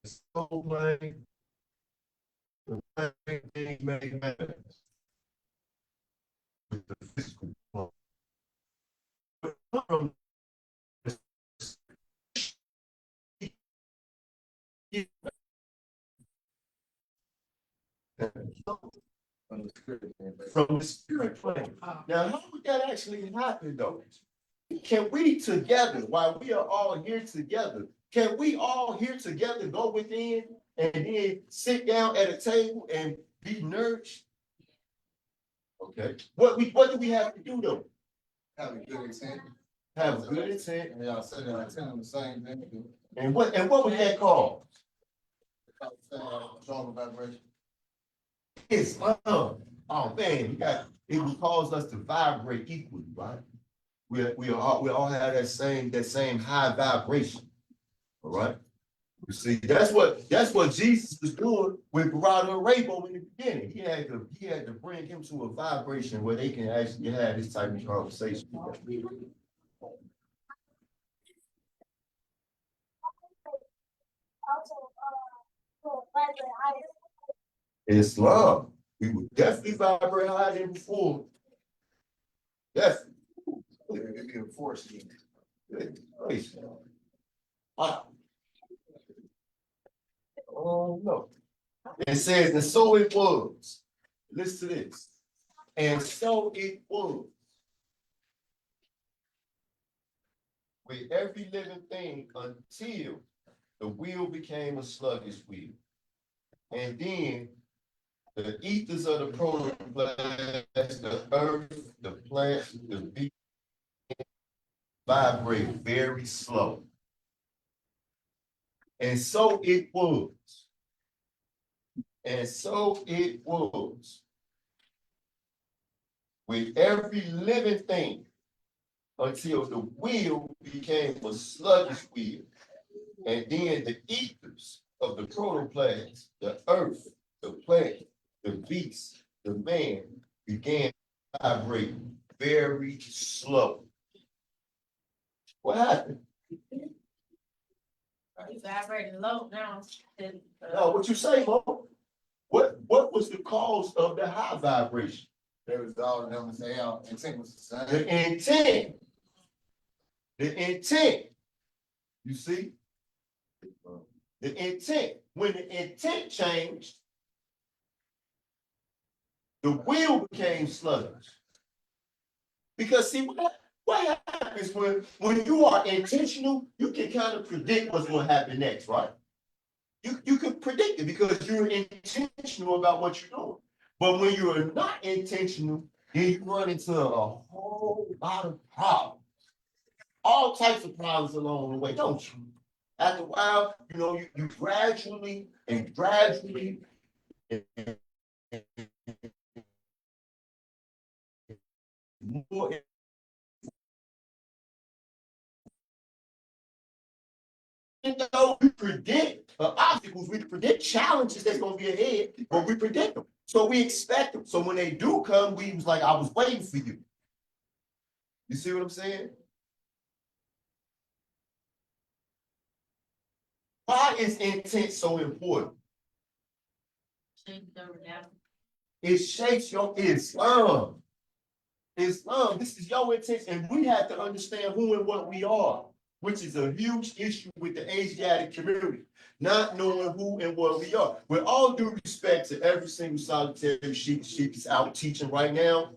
the soul plane, the plane things made manifest. The physical plane. From the spirit plane. Now, how would that actually happen, though? Can we together, while we are all here together, can we all here together go within and then sit down at a table and be nourished? Okay. What do we have to do though? Have a good intent. Have a good intent. And y'all said that intent on the same thing. And what was that called? Stronger vibration. Islam. Oh man, you got it will cause us to vibrate equally, right? We all have that same high vibration. All right. You see, that's what Jesus was doing with Gerardo and Raybo in the beginning. He had to bring him to a vibration where they can actually have this type of conversation. Islam, we would definitely vibrate higher than before. Definitely. It'd be a force. Good gracious. Oh no. It says, and so it was. Listen to this. And so it was. With every living thing until the wheel became a sluggish wheel. And then the ethers of the protoplasm, the earth, the plants, the beast vibrate very slow. And so it was. And so it was. With every living thing until the wheel became a sluggish wheel. And then the ethers of the protoplasm, the earth, the plant, the beast, the man began to vibrate very slow. What happened? He's vibrating low now. No, what you say, Mo? What was the cause of the high vibration? There was all of them to say, intent was the same. The intent. The intent. You see? The intent. When the intent changed, the wheel became sluggish. Because see, what happens when you are intentional, you can kind of predict what's going to happen next, right? You can predict it because you're intentional about what you're doing. But when you're not intentional, then you run into a whole lot of problems. All types of problems along the way, don't you? After a while, you gradually more. Even though we predict obstacles, we predict challenges that's going to be ahead, but we predict them. So we expect them. So when they do come, we was like, I was waiting for you. You see what I'm saying? Why is intent so important? It shapes your Islam. Islam, this is your intent, and we have to understand who and what we are, which is a huge issue with the Asiatic community, not knowing who and what we are. With all due respect to every single solitary sheep is out teaching right now,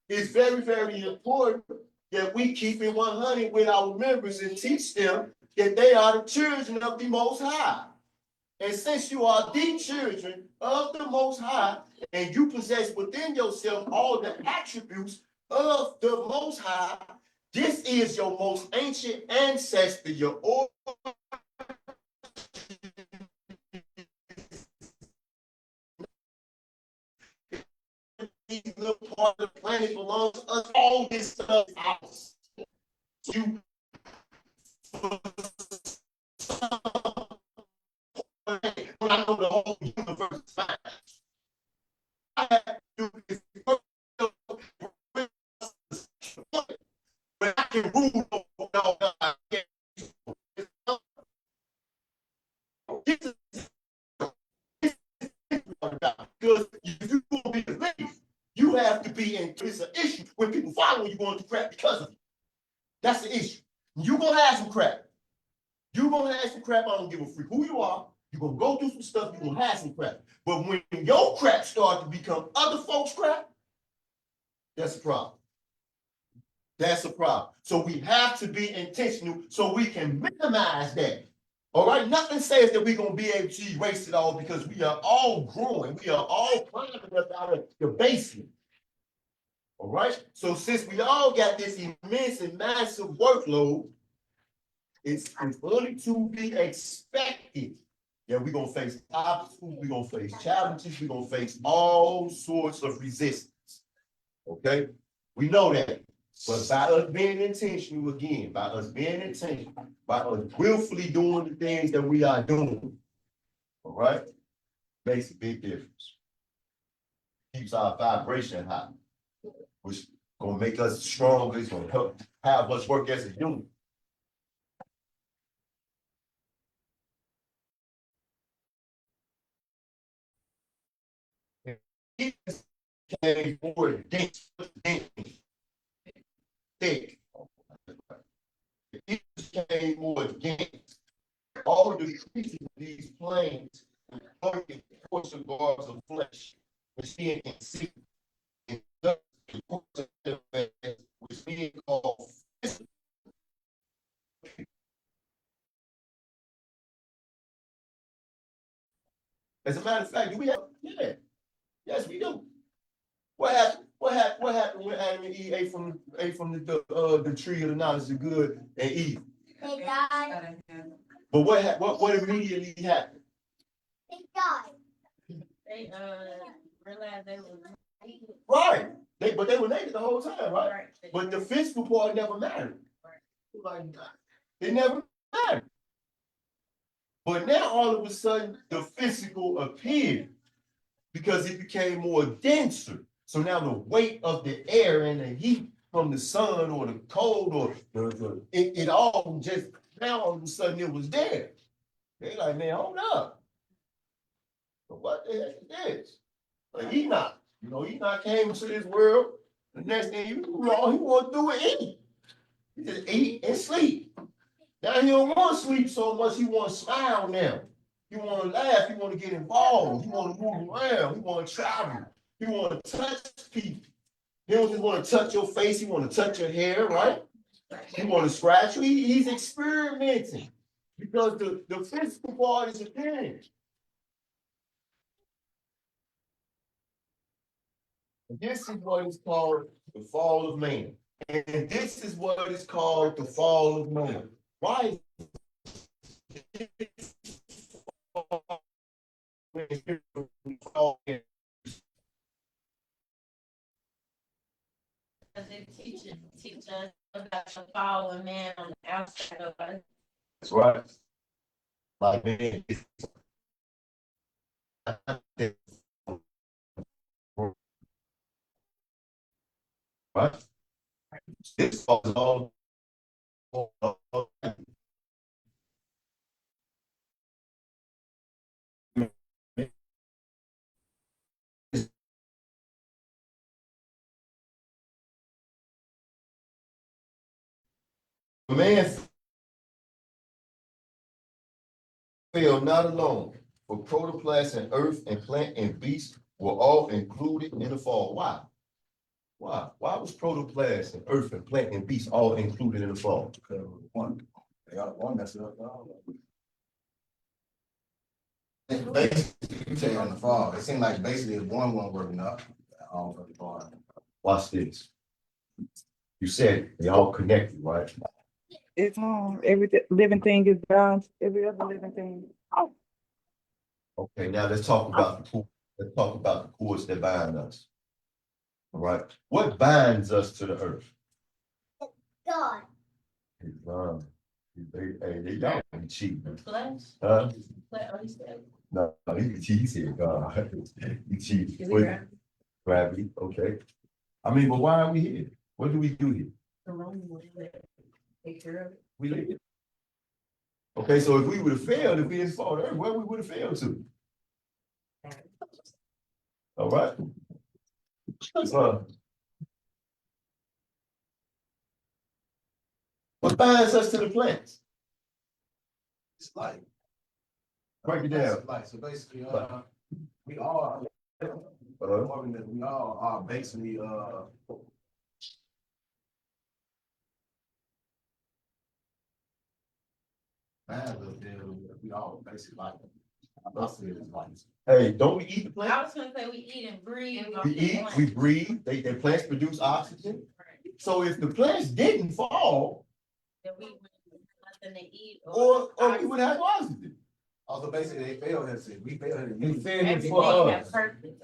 it's very, very important that we keep it 100 with our members and teach them that they are the children of the Most High. And since you are the children of the Most High, and you possess within yourself all the attributes of the Most High, this is your most ancient ancestor, your old little part of the planet belongs to us. All this stuff is ours. You I know the whole universe is fine. I have to do this but I can rule over God. Because if you want to be believed, you have to be in. It's an issue when people follow you going to crap because of it. That's the issue. You're gonna have some crap. You're gonna have some crap. I don't give a freak who you are. You're gonna go through some stuff, you're gonna have some crap. But when your crap start to become other folks' crap, that's a problem. That's a problem. So we have to be intentional so we can minimize that. All right, nothing says that we're going to be able to erase it all because we are all growing. We are all climbing up out of the basement. All right, so since we all got this immense and massive workload, it's only to be expected that we're going to face obstacles, we're going to face challenges, we're going to face all sorts of resistance. Okay, we know that. But by us being intentional again, by us being intentional, by us willfully doing the things that we are doing, all right, makes a big difference. Keeps our vibration high, which gonna make us stronger. It's gonna help have us work as a unit. Came forward, dense, thick. It came more dense. All the creatures of these planes working portion bars of flesh, which being conceived in which being called physical. As a matter of fact, do we have? Yeah. Yes, we do. What happened? What happened when Adam and Eve ate from the tree of the knowledge of good and evil? They died. But what immediately happened? They died. They realized they were Right. But they were naked the whole time, right? But the physical part never mattered. Like, it never mattered. But now all of a sudden the physical appeared because it became more denser. So now the weight of the air and the heat from the sun or the cold or it all just now all of a sudden it was there. They like, man, hold up. But what the heck is this? Like Enoch, Enoch came into this world. The next thing you know, all he want to do is eat. He just eat and sleep. Now he don't want to sleep so much. He want to smile now. He want to laugh. He want to get involved. He want to move around. He want to travel. He want to touch people. He don't just want to touch your face. He want to touch your hair, right? He want to scratch you. He's experimenting because the physical part is appearing. This is what is called the fall of man. And this is what is called the fall of man. Why is they teach us about the fallen man on the outside of us. that's right. Like man, right? This falls all man fell not alone, for protoplasts and earth and plant and beast were all included in the fall. Why? Why? Why was protoplasts and earth and plant and beast all included in the fall? Because they got one that's up. Basically, you say on the fall, it seemed like basically if one wasn't working up, all of the fall. Watch this. You said they all connected, right? It's every living thing is bound to every other living thing. Oh. Okay, now let's talk about the cords that bind us. All right. What binds us to the earth? God. God. They don't cheat. Flesh? Huh? Flesh, No, he cheats here, God. He cheats. Gravity, okay. I mean, but why are we here? What do we do here? take care of it. We live. Okay, so if we would have failed, if we didn't fall to earth, where we would have failed to? All right. What binds us to the plants? It's like. Break it down. Like, so basically, we all, we all are basically, we all basically like, hey, don't we eat the plant? I was gonna say we eat and breathe. We eat, we breathe, they plants produce oxygen. So if the plants didn't fall, That we would have nothing to eat. or we would have oxygen. also basically they failed us, we failed. We failed Everything for have us. purpose.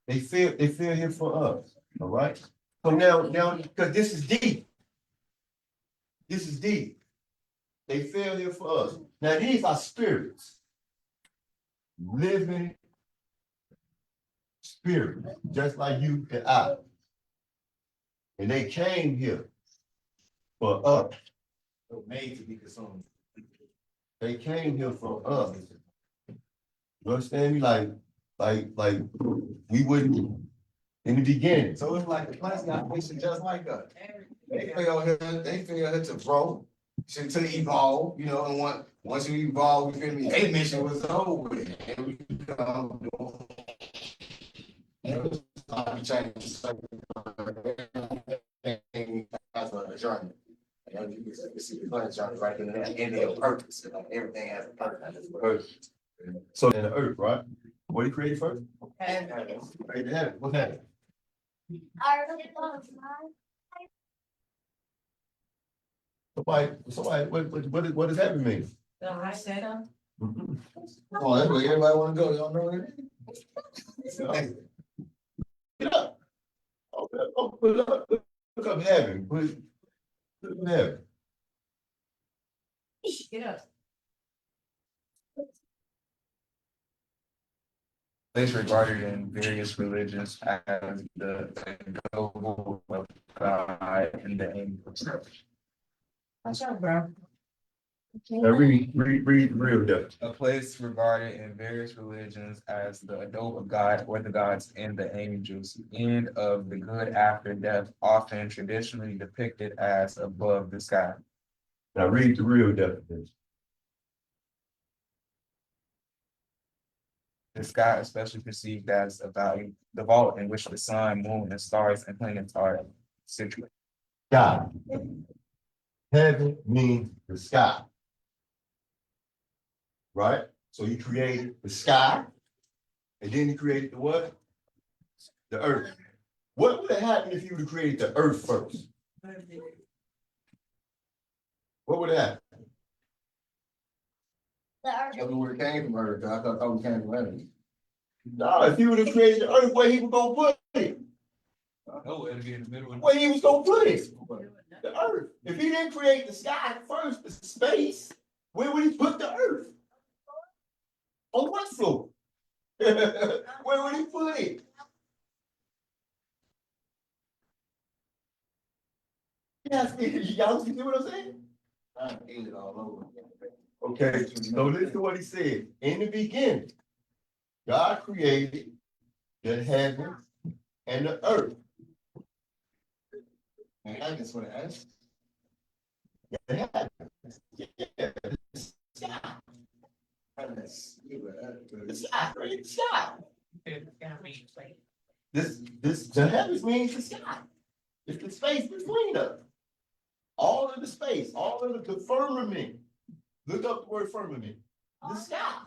They feel here for us, all right? So now, because this is deep. This is deep. They feel here for us. Now, these are spirits. Living spirits, just like you and I. And they came here for us. They were made to be consumed. They came here for us. You understand me? Like we wouldn't in the beginning. So it's like the plants got mission just like us. They feel here to grow, to evolve, you know, and once you evolve, we feel me, their mission was over with. And we become change everything as a journey. And you can see the plants journey right in there, and their purpose, like everything has a purpose. So in the earth, right? What he created first? Created heaven. What's heaven? Somebody, what does heaven mean? The high setup. Mhm. Oh, that's where everybody wanna go, y'all know it? Get up. Put up heaven. Put up heaven. Get up. It's regarded in various religions as the global of God and the aim of church. Watch out, bro. Now read real depth. A place regarded in various religions as the abode of God or the gods and the angels, end of the good after death, often traditionally depicted as above the sky. Now read the real definition. The sky especially perceived as a value, the vault in which the sun, moon, and stars and planets are situated. God. Heaven means the sky. Right? So he created the sky, and then he created the what? The earth. What would have happened if he would have created the earth first? What would have happened? That's where it came from, Earth. I thought we came from heaven. No, if he would have created the earth, where he was gonna put it? Oh, it'll be in the middle. Where he was gonna put it? The earth. If he didn't create the sky first, the space, where would he put the earth? On what floor? Where would he put it? Yes, y'all see what I'm saying? I ate it all over. Okay, so listen to what he said. In the beginning, God created the heaven and the earth. And heaven's for the earth. The heaven. Yeah, the sky. Heaven's The sky, right? The sky. The heavens means the sky. It's the space between us. All of the space, all of the firmament. Look up the word firmament. The sky.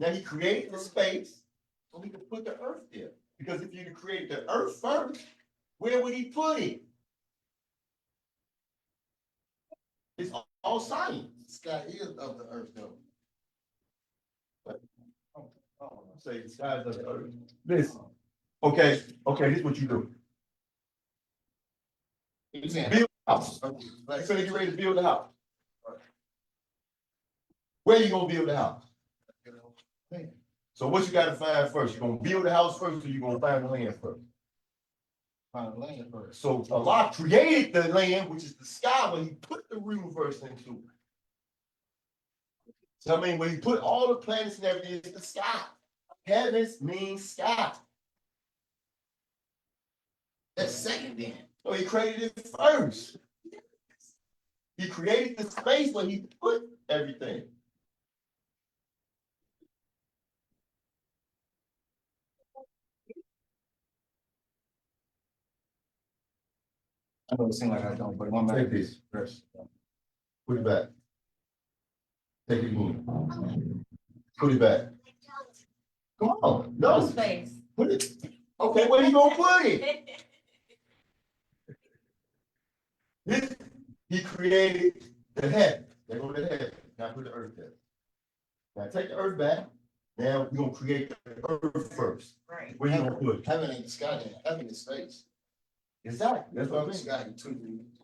Now he created the space so he could put the earth there. Because if you created the earth first, where would he put it? It's all science. The sky is of the earth, though. Say the sky is of the earth. Listen. Okay, this is what you do. Build a house. You're gonna get ready to build a house. Where you gonna build the house? So what you gotta find first? You gonna build the house first, or you gonna find the land first? Find the land first. So Allah created the land, which is the sky, when he put the universe into it. So I mean, when he put all the planets and everything, it's the sky. Heavens means sky. That's second then. So he created it first. He created the space where he put everything. I know it seems like I don't, but one Take back. this. Put it back. Take it again. Put it back. Come on. No. Space. Put it. Okay, where you gonna put it? He created the heaven. They go to the heaven. Now put the earth there. Now take the earth back. Now we're gonna create the earth first. Right. Where you gonna put it? Heaven ain't the sky, heaven is space. Exactly, that's what I The mean. sky, you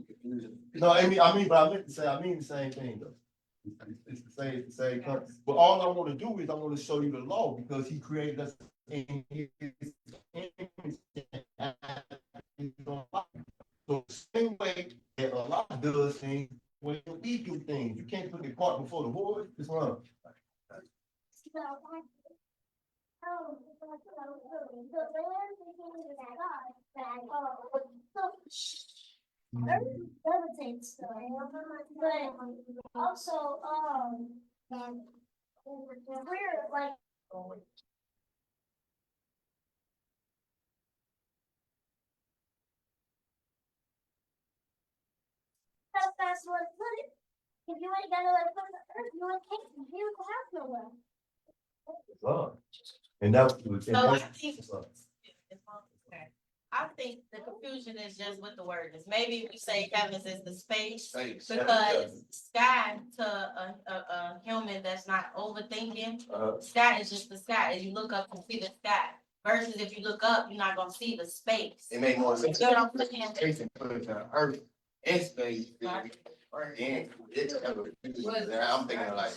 confusing. No, but I meant to say, I mean the same thing though. It's the same concept. But all I wanna do is I wanna show you the law because he created us in his image. So the same way that Allah does things, when we do things, you can't put the cart before the horse, it's wrong. So, oh, the land became that everything story, but also, we're like. That's what put it. If you ain't got nowhere to put the earth, you ain't have nowhere. It's wrong. And that's. So I think, okay. I think the confusion is just with the words. Maybe we say heavens is the space. Space. Because sky to a human that's not overthinking, sky is just the sky. As you look up and see the sky. Versus if you look up, you're not gonna see the space. It make more sense. You know what I'm saying? Space and put it in earth and space. And it's, I'm thinking like,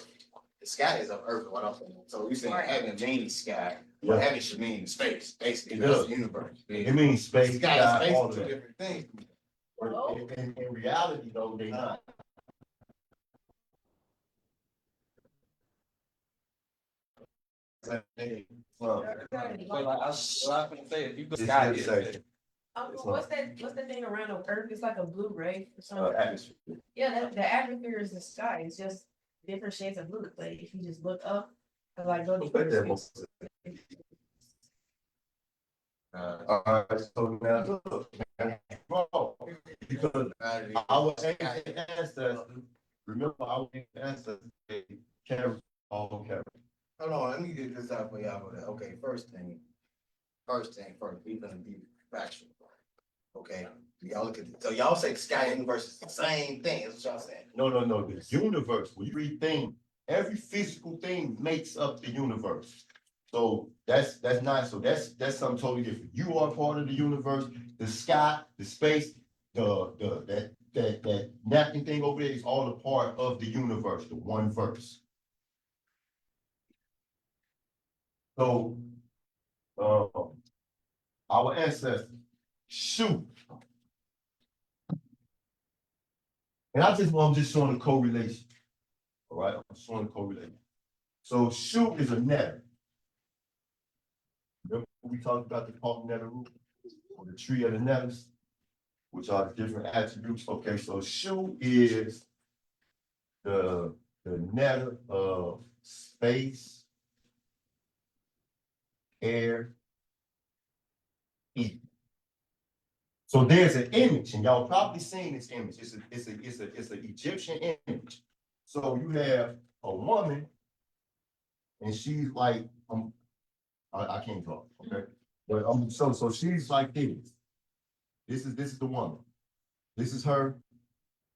the sky is of earth, what I'm saying. So we saying Right. heaven means sky, Yeah. but heaven should mean space, basically, It that's does. the universe. It means space, Sky sky, and space all are of two that. different things. But in reality though, they not. Well, But like I was gonna say, if you go it's sky, just like, What's that thing around the earth? It's like a blue ray or something. atmosphere. Yeah, the atmosphere is the sky. It's just different shades of blue. But if you just look up, and like go Put that deeper. most- Alright, so now look, wrong, because our ancestors, remember our ancestors, they carry all carry. Hold on, let me get this out for y'all. Okay, first thing first, we gonna be factual. Okay, y'all look at it. So y'all say sky and universe is the same thing, that's what y'all saying. No, the universe, when you read things, every physical thing makes up the universe. So that's something totally different. You are part of the universe, the sky, the space, that napkin thing over there is all a part of the universe, the one verse. So, our ancestors, shoot. And I'm just showing a correlation. All right, I'm showing a correlation. So shoot is a netter. Remember we talked about the palm netter root or the tree of the netters, which are the different attributes. Okay, so shoot is the netter of space, air, heat. So there's an image, and y'all probably seen this image. It's an Egyptian image. So you have a woman, and she's like, I can't talk, okay? But so she's like this. This is the woman. This is her,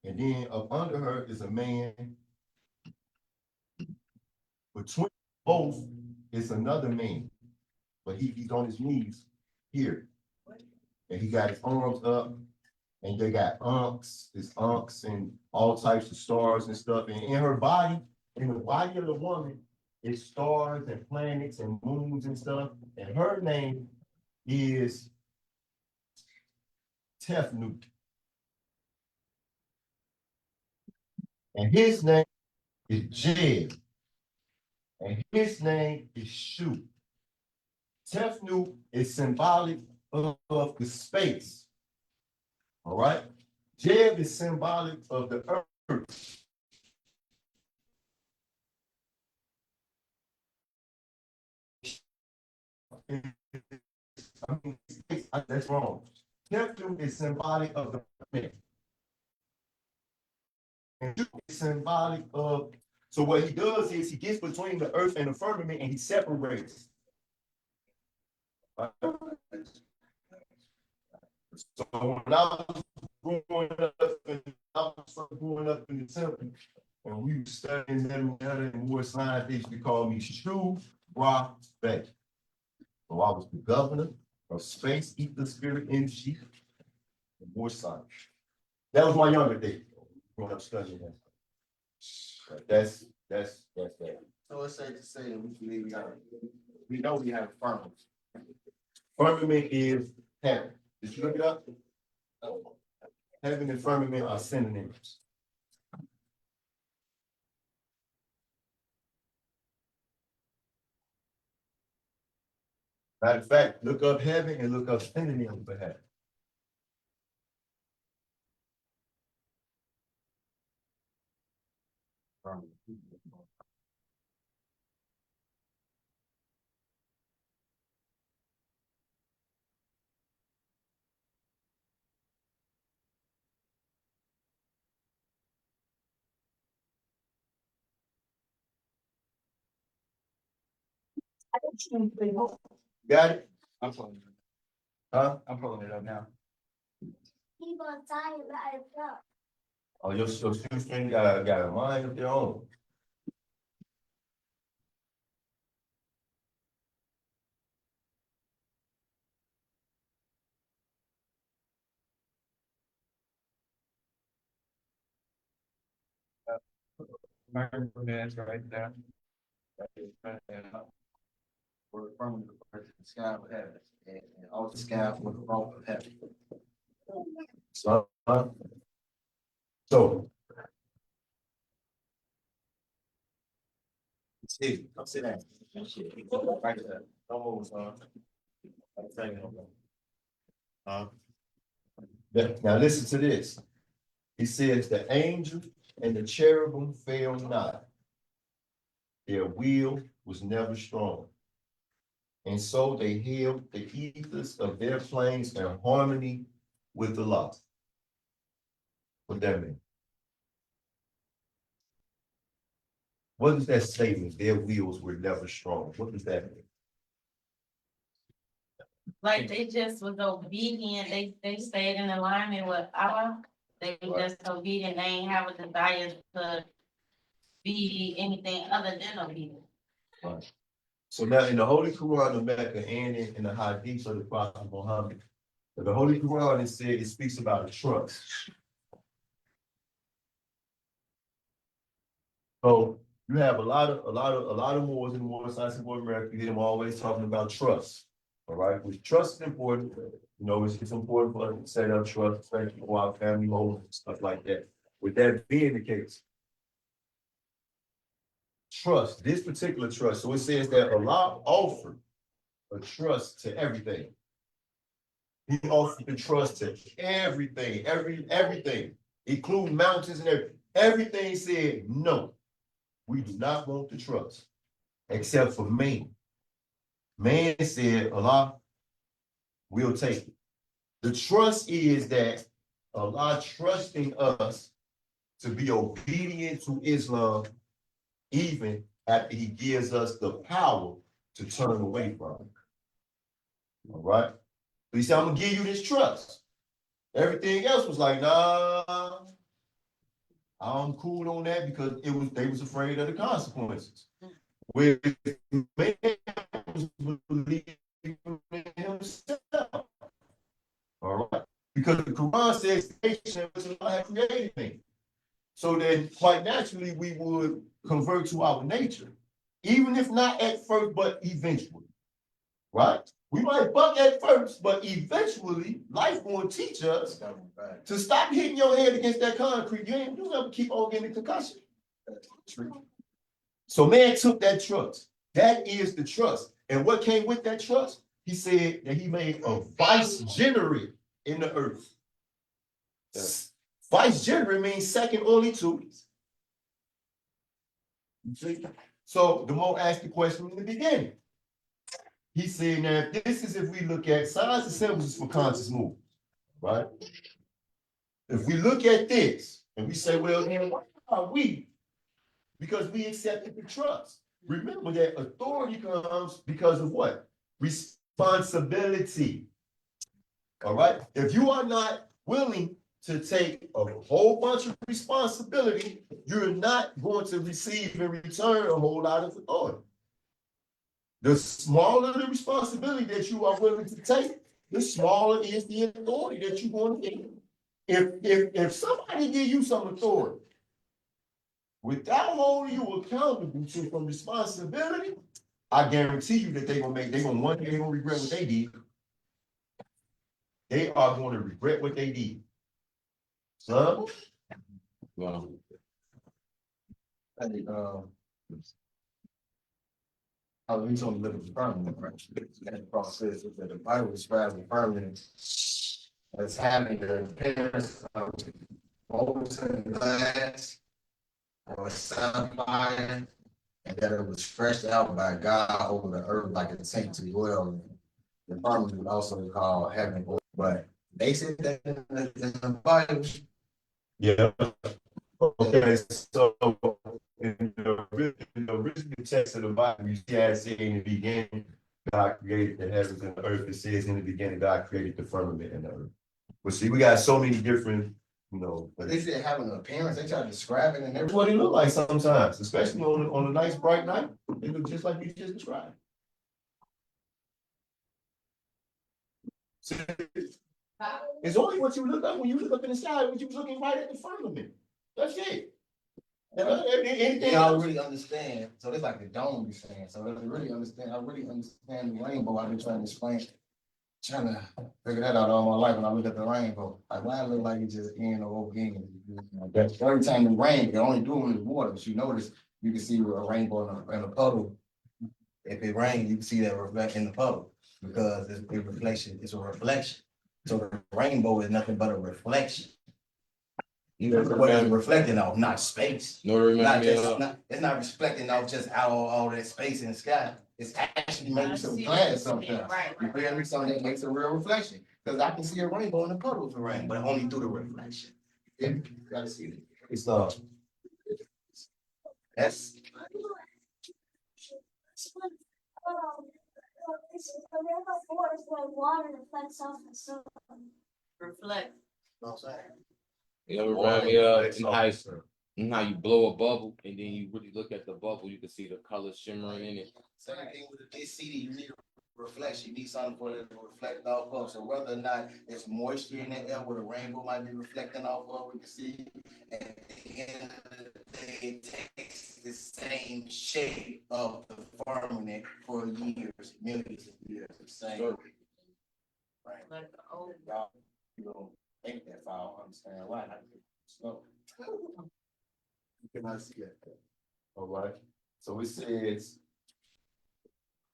and then up under her is a man. Between both is another man, but he's on his knees here, and he got his arms up, and they got unks and all types of stars and stuff. And in her body, in the body of the woman, it's stars and planets and moons and stuff. And her name is Tefnut. And his name is Jed. And his name is Shu. Tefnut is symbolic of the space. All right? Jeb is symbolic of the earth. That's wrong. Neptune is symbolic of the planet. And Jupiter is symbolic of, so what he does is he gets between the earth and the firmament and he separates. So when I was growing up in the temple, and we were studying that and Moorish Science, they used to call me Shu, Bey. So I was the governor of space, ether, spirit, energy, and Moorish Science. That was my younger days, growing up studying that. That's that. So it's safe to say that we know we have firmament. Firmament is heaven. Did you look it up? Heaven and firmament are synonyms. Matter of fact, look up heaven and look up synonyms for heaven. Got it? I'm pulling it Huh? up. I'm pulling it up now. Keep on time, let it go. Oh, your shoestring got a mind of their own. Firmament right there. For the firmament of the sky of heaven, and also the sky for the throne of heaven. So Steve, come sit down. Right there. Don't move, son. I'm saying, now listen to this. He says the angel and the cherubim failed not. Their will was never strong. And so they held the ethers of their planes in harmony with the law. What that mean? What is that statement? Their wheels were never strong. What does that mean? Like they just was obedient, they stayed in alignment with Allah. They were just obedient, they ain't have a desire to be anything other than obedient. Right. So now in the Holy Quran of Mecca and in the Hadith of the Prophet Muhammad, the Holy Quran it speaks about a trust. So you have a lot of Moors in the Moorish Science of America. You hear them always talking about trust. All right, which trust is important. You know, it's important for us to set up trust, especially for our family homes and stuff like that. With that being the case, trust, this particular trust. So it says that Allah offered a trust to everything. He offered the trust to everything, everything, including mountains and everything. Everything said, no, we do not want the trust, except for man. Man said, Allah, we'll take it. The trust is that Allah trusting us to be obedient to Islam, even after he gives us the power to turn away from it. All right? He said, I'm gonna give you this trust. Everything else was like, nah, I'm cool on that because they was afraid of the consequences. Where man was believing in himself. All right. Because the Quran says creation was not created thing. So then quite naturally we would convert to our nature. Even if not at first, but eventually. Right? We might buck at first, but eventually life will teach us to stop hitting your head against that concrete. You never keep on getting a concussion. So man took that trust. That is the trust. And what came with that trust? He said that he made a vicegerent in the earth. Yeah. Vicegerent means second only to. So the Mo asked the question in the beginning. He said, now, this is if we look at signs and symbols for conscious movement, right? If we look at this and we say, well, then why are we? Because we accepted the trust. Remember that authority comes because of what? Responsibility. All right? If you are not willing to take a whole bunch of responsibility, you're not going to receive in return a whole lot of authority. The smaller the responsibility that you are willing to take, the smaller is the authority that you want to get. If somebody give you some authority without holding you accountable to some responsibility, I guarantee you that one day they're gonna regret what they did. They are going to regret what they did. Son? Well, Hey, I was on the living permanent, right? That process is that the Bible describes the permanent as having the appearance of molten glass or sapphire, and that it was stretched out by God over the earth like a tent to dwell in. The firmament was also called heaven, but they said that in the Bible. Yeah. Okay, so in the original text of the Bible, you see how it says in the beginning, God created the heavens and the earth. It says in the beginning, God created the firmament and the earth. But see, we got so many different, But they said having an appearance, they try to describe it and that's everything. what it look like sometimes, especially on a nice bright night. It look just like you just described. See, it's only what you look up when you look up in the sky, when you looking right at the firmament. That's it. Anything They all else? really understand, so it's like the dome you're saying, so if they really understand, I really understand the rainbow, I've been trying to explain. Trying to figure that out all my life when I look at the rainbow, like why it look like it's just in or in. Every time it rains, you're only doing is water, but you notice, you can see a rainbow in a puddle. If it rains, you can see that reflect in the puddle, because it's a reflection, it's a reflection. So the rainbow is nothing but a reflection. You know, what it's reflecting off, not space. no, remember Not me, just, it's not reflecting off just out all that space in the sky. It's actually making some glass sometimes. Right. You feel me? Something that makes a real reflection. Cause I can see a rainbow in the puddle of the rain, but only through the reflection. You gotta see it. It's That's. Water reflects off the sun. Reflect. you know, remind me of in high school. How you blow a bubble and then you really look at the bubble, you can see the colors shimmering in it. Same thing with this CD, you need a reflection, you need something for it to reflect off of, so whether or not there's moisture in the air where the rainbow might be reflecting off of, we can see. At the end of the day, it takes the same shape of the firmament for years, millions of years, the same. Right. Like the old. Y'all, you don't think that far, I don't understand why, slow. You cannot see that. All right. So it says,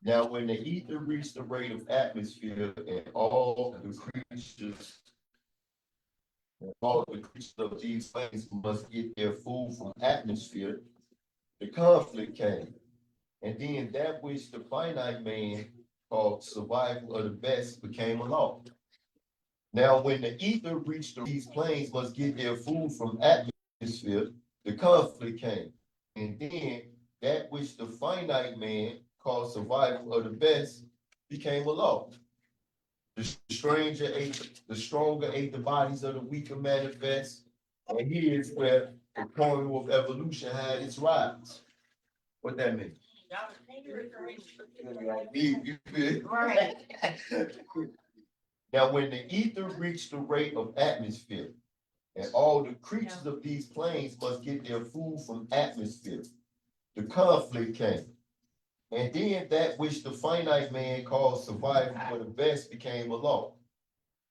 now when the ether reached the rate of atmosphere and all the creatures of these things must get their food from atmosphere, the conflict came. And then that which the finite man called survival of the best became a law. Now, when the ether reached these planes must get their food from atmosphere, the conflict came. And then that which the finite man called survival of the best became a law. The stronger ate the bodies of the weaker manifest. And here's where the corner of evolution had its rise. What that mean? Right. Now, when the ether reached the rate of atmosphere, and all the creatures of these planes must get their food from atmosphere, the conflict came. And then that which the finite man called survival for the best became a law.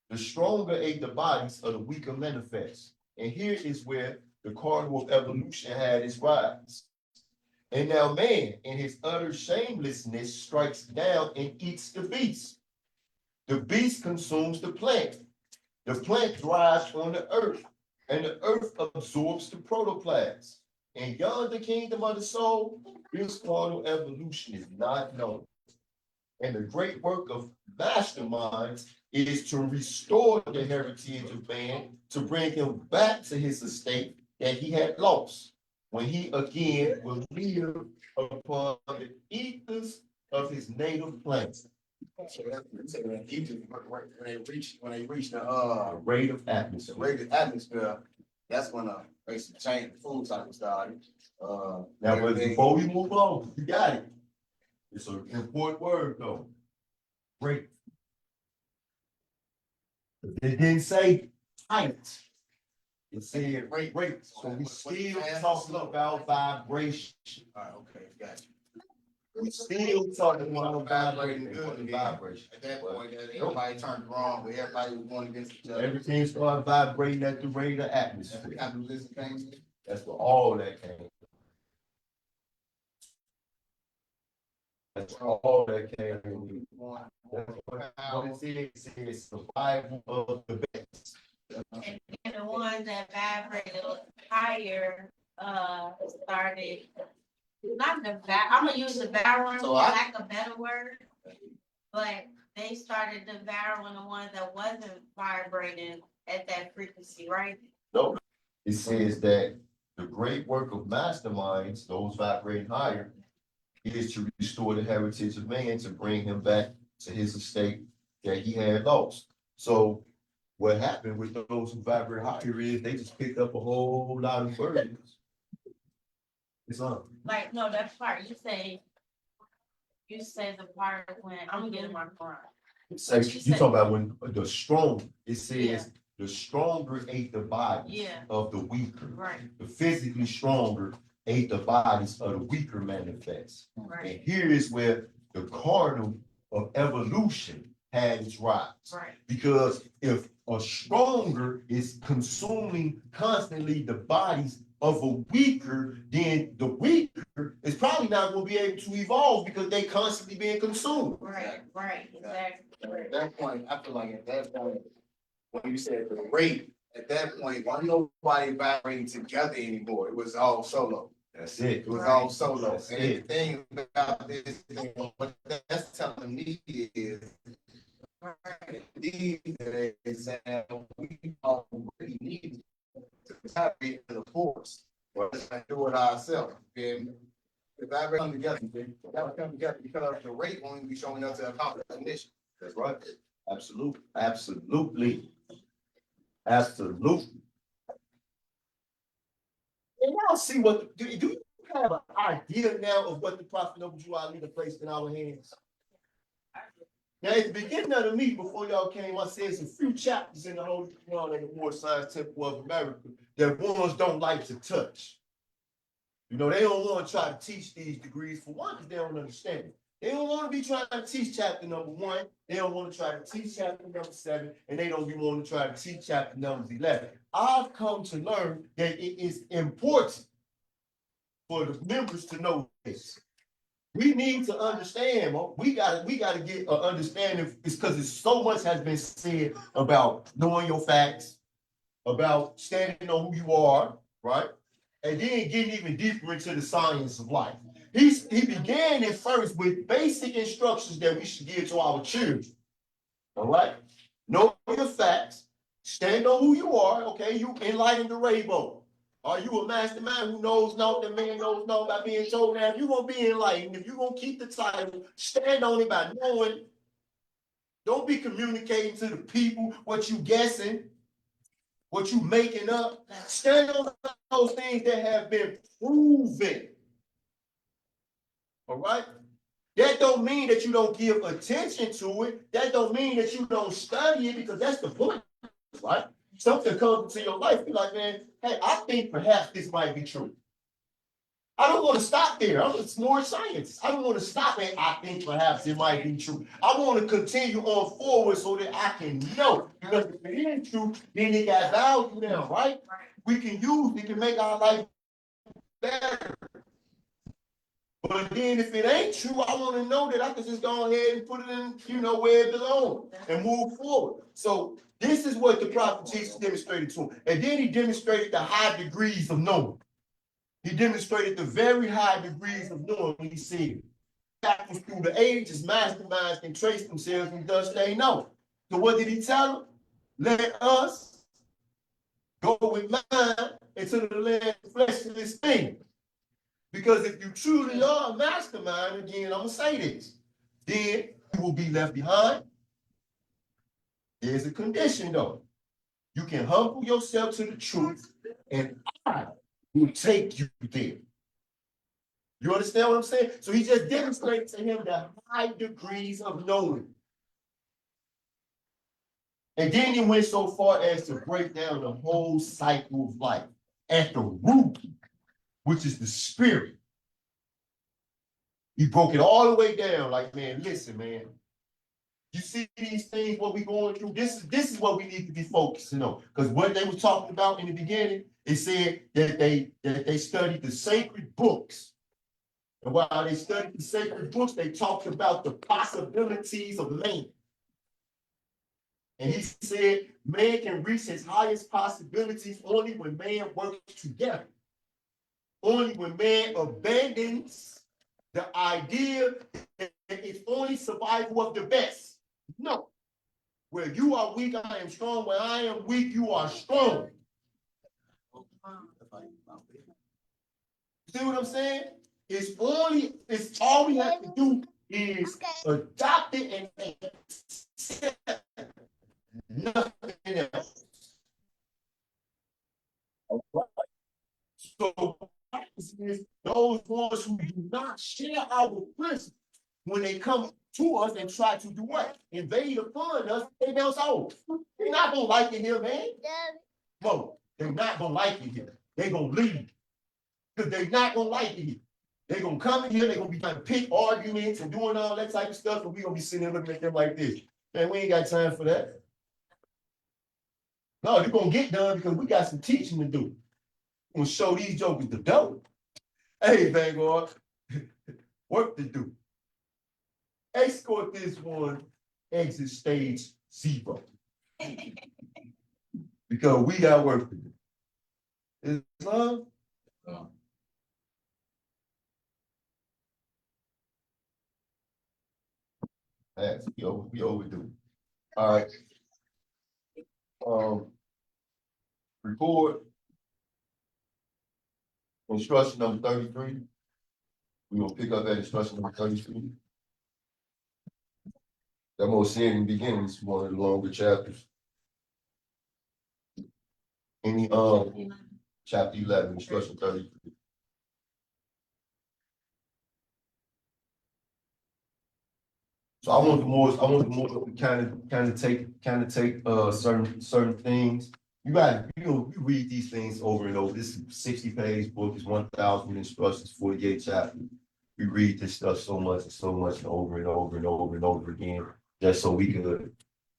The stronger ate the bodies of the weaker manifest. And here is where the carnival of evolution had its rise. And now man, in his utter shamelessness, strikes down and eats the beast. The beast consumes the plant. The plant thrives on the earth, and the earth absorbs the protoplasm. And yonder kingdom of the soul, this carnal evolution is not known. And the great work of masterminds is to restore the heritage of man, to bring him back to his estate that he had lost, when he again will live upon the ethers of his native planet. So that's when Egypt, when they reach the Rate of atmosphere. rate of atmosphere, that's when basically change the food cycle started. Now, but before we move on, you got it. It's an important word though. Great. It didn't say height. It said rate. So we still talking about vibration. All right, okay, gotcha. We still talking about Vibrating vibrating good and again. vibration. At that point, everybody turned wrong, but everybody was going against each other. Everything started vibrating at the rate of atmosphere. Capitalism came in. That's where all that came. That's all that came in. What it says survival of the best. And the ones that vibrated higher, started, not I'm gonna use devouring for lack of a better word. But they started devouring the ones that wasn't vibrating at that frequency, right? No, it says that the great work of masterminds, those vibrating higher, is to restore the heritage of man, to bring him back to his estate that he had lost. So what happened with those who vibrate higher is they just picked up a whole lot of burdens. It's on. Like, no, that part, you say the part when, I'm getting my Quran. You talking about when the strong, it says the stronger ate the bodies of the weaker. Right. The physically stronger ate the bodies of the weaker manifest. Right. And here is where the carnal of evolution had its rise. Right. Because if a stronger is consuming constantly the bodies of a weaker, then the weaker is probably not going to be able to evolve because they constantly being consumed. Right, exactly. At that point, I feel like at that point, when you said the rate, at that point, wasn't nobody vibrating together anymore. It was all solo. That's it. It was all solo. That's And it. the thing about this, what that's telling me is, these days, we already need to vibrate in the force. Well, let's not do it ourselves. And if I come together, that will come together because the rate won't be showing up to accomplish the mission. That's right. Absolutely. Absolutely. Absolutely. And y'all see what, do you have an idea now of what the Prophet Noble Drew Ali placed in our hands? Now, at the beginning of the meeting, before y'all came, I said some few chapters in the Holy Quran and the Moorish Science Temple of America that ones don't like to touch. You know, they don't want to try to teach these degrees for one, because they don't understand it. They don't want to be trying to teach chapter number 1. They don't want to try to teach chapter number 7, and they don't be wanting to try to teach chapter number 11. I've come to learn that it is important for the members to know this. We need to understand. We gotta get an understanding. It's because it's so much has been said about knowing your facts, about standing on who you are, right? And then getting even deeper into the science of life. He began it first with basic instructions that we should give to our children. All right? Know your facts, stand on who you are, okay? You enlighten the rainbow. Are you a mastermind who knows not that man knows not by being told? Now, if you're going to be enlightened, if you're going to keep the title, stand on it by knowing. Don't be communicating to the people what you guessing, what you making up. Stand on those things that have been proven. All right? That don't mean that you don't give attention to it. That don't mean that you don't study it, because that's the point, right? Something comes into your life, you're like, man, hey, I think perhaps this might be true. I don't want to stop there. It's Moorish Science. I don't want to stop at I think perhaps it might be true. I want to continue on forward so that I can know. Because if it is true, then it got value now, right? We can use it to make our life better. But then if it ain't true, I want to know that I can just go ahead and put it in, where it belongs and move forward. So this is what the prophet Jesus demonstrated to him. And then he demonstrated the high degrees of knowing. He demonstrated the very high degrees of knowing when he said, through the ages, masterminds can trace themselves, and thus they know. So what did he tell them? Let us go with mind into the land of fleshless things. Because if you truly are a mastermind, again, I'm going to say this, then you will be left behind. There's a condition, though. You can humble yourself to the truth, and I will take you there. You understand what I'm saying? So he just demonstrates to him the high degrees of knowing. And then he went so far as to break down the whole cycle of life at the root, which is the spirit. He broke it all the way down. Like, man, listen, man. You see these things, what we going through, this is what we need to be focusing on. Because what they were talking about in the beginning, it said that they studied the sacred books. And while they studied the sacred books, they talked about the possibilities of man. And he said, man can reach his highest possibilities only when man works together. Only when man abandons the idea that it's only survival of the best. No. Where you are weak, I am strong. Where I am weak, you are strong. See what I'm saying? It's all we have to do is adopt it and accept nothing else. So those ones who do not share our principles, when they come to us and try to do what? Invade upon us, they bounce off. They're not gonna like it here, man. No, they're not gonna like it here. They're gonna leave. Because they're not gonna like it here. They're gonna come in here, they're gonna be trying to pick arguments and doing all that type of stuff, and we're gonna be sitting there looking at them like this. Man, we ain't got time for that. No, you're gonna get done because we got some teaching to do. We're gonna show these jokers the dope. Hey, Vanguard, work to do. Escort this one, exit stage 0. Because we got work to do. Islam? That's we overdue. All right. Report. Instruction number 33. We're gonna pick up that instruction number 33. That most said in the beginning is one of the longer chapters. Any chapter 11, instruction 33. So I want the more to kind of take certain things. You read these things over and over. This is 60-page book, is 1,000 instructions, 48 chapters. We read this stuff so much and over and over and over and over again, just so we can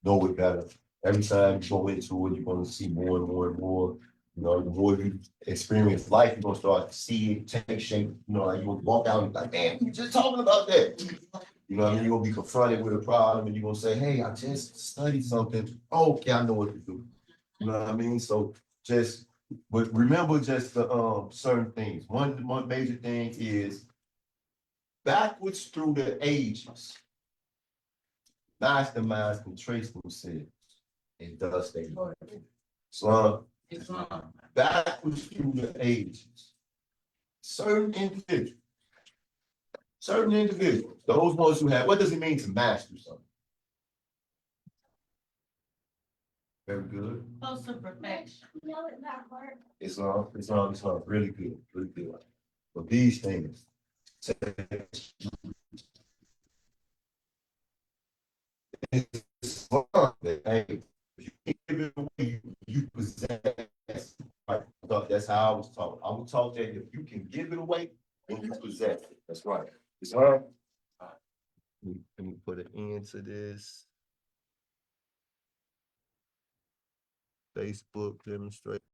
know it better. Every time you go into it, you're going to see more and more and more. You know, the more you experience life, you're going to start to see it take shape. You know, like you're going to walk out and be like, man, you just talking about that. You know what I mean? You're going to be confronted with a problem and you're going to say, hey, I just studied something. Oh, okay, I know what to do. You know what I mean? So but remember just the certain things. One major thing is backwards through the ages, masterminds can trace themselves, and thus they learn. Islam, backwards through the ages, certain individuals, those ones who have, what does it mean to master something? Very good. Close to perfection. Islam, really good, really good. But these things, hey, if you give it away, you possess. Right? That's how I was taught. I was taught that if you can give it away, then you possess it. That's right. Islam. Let me put an end to this. Facebook demonstration.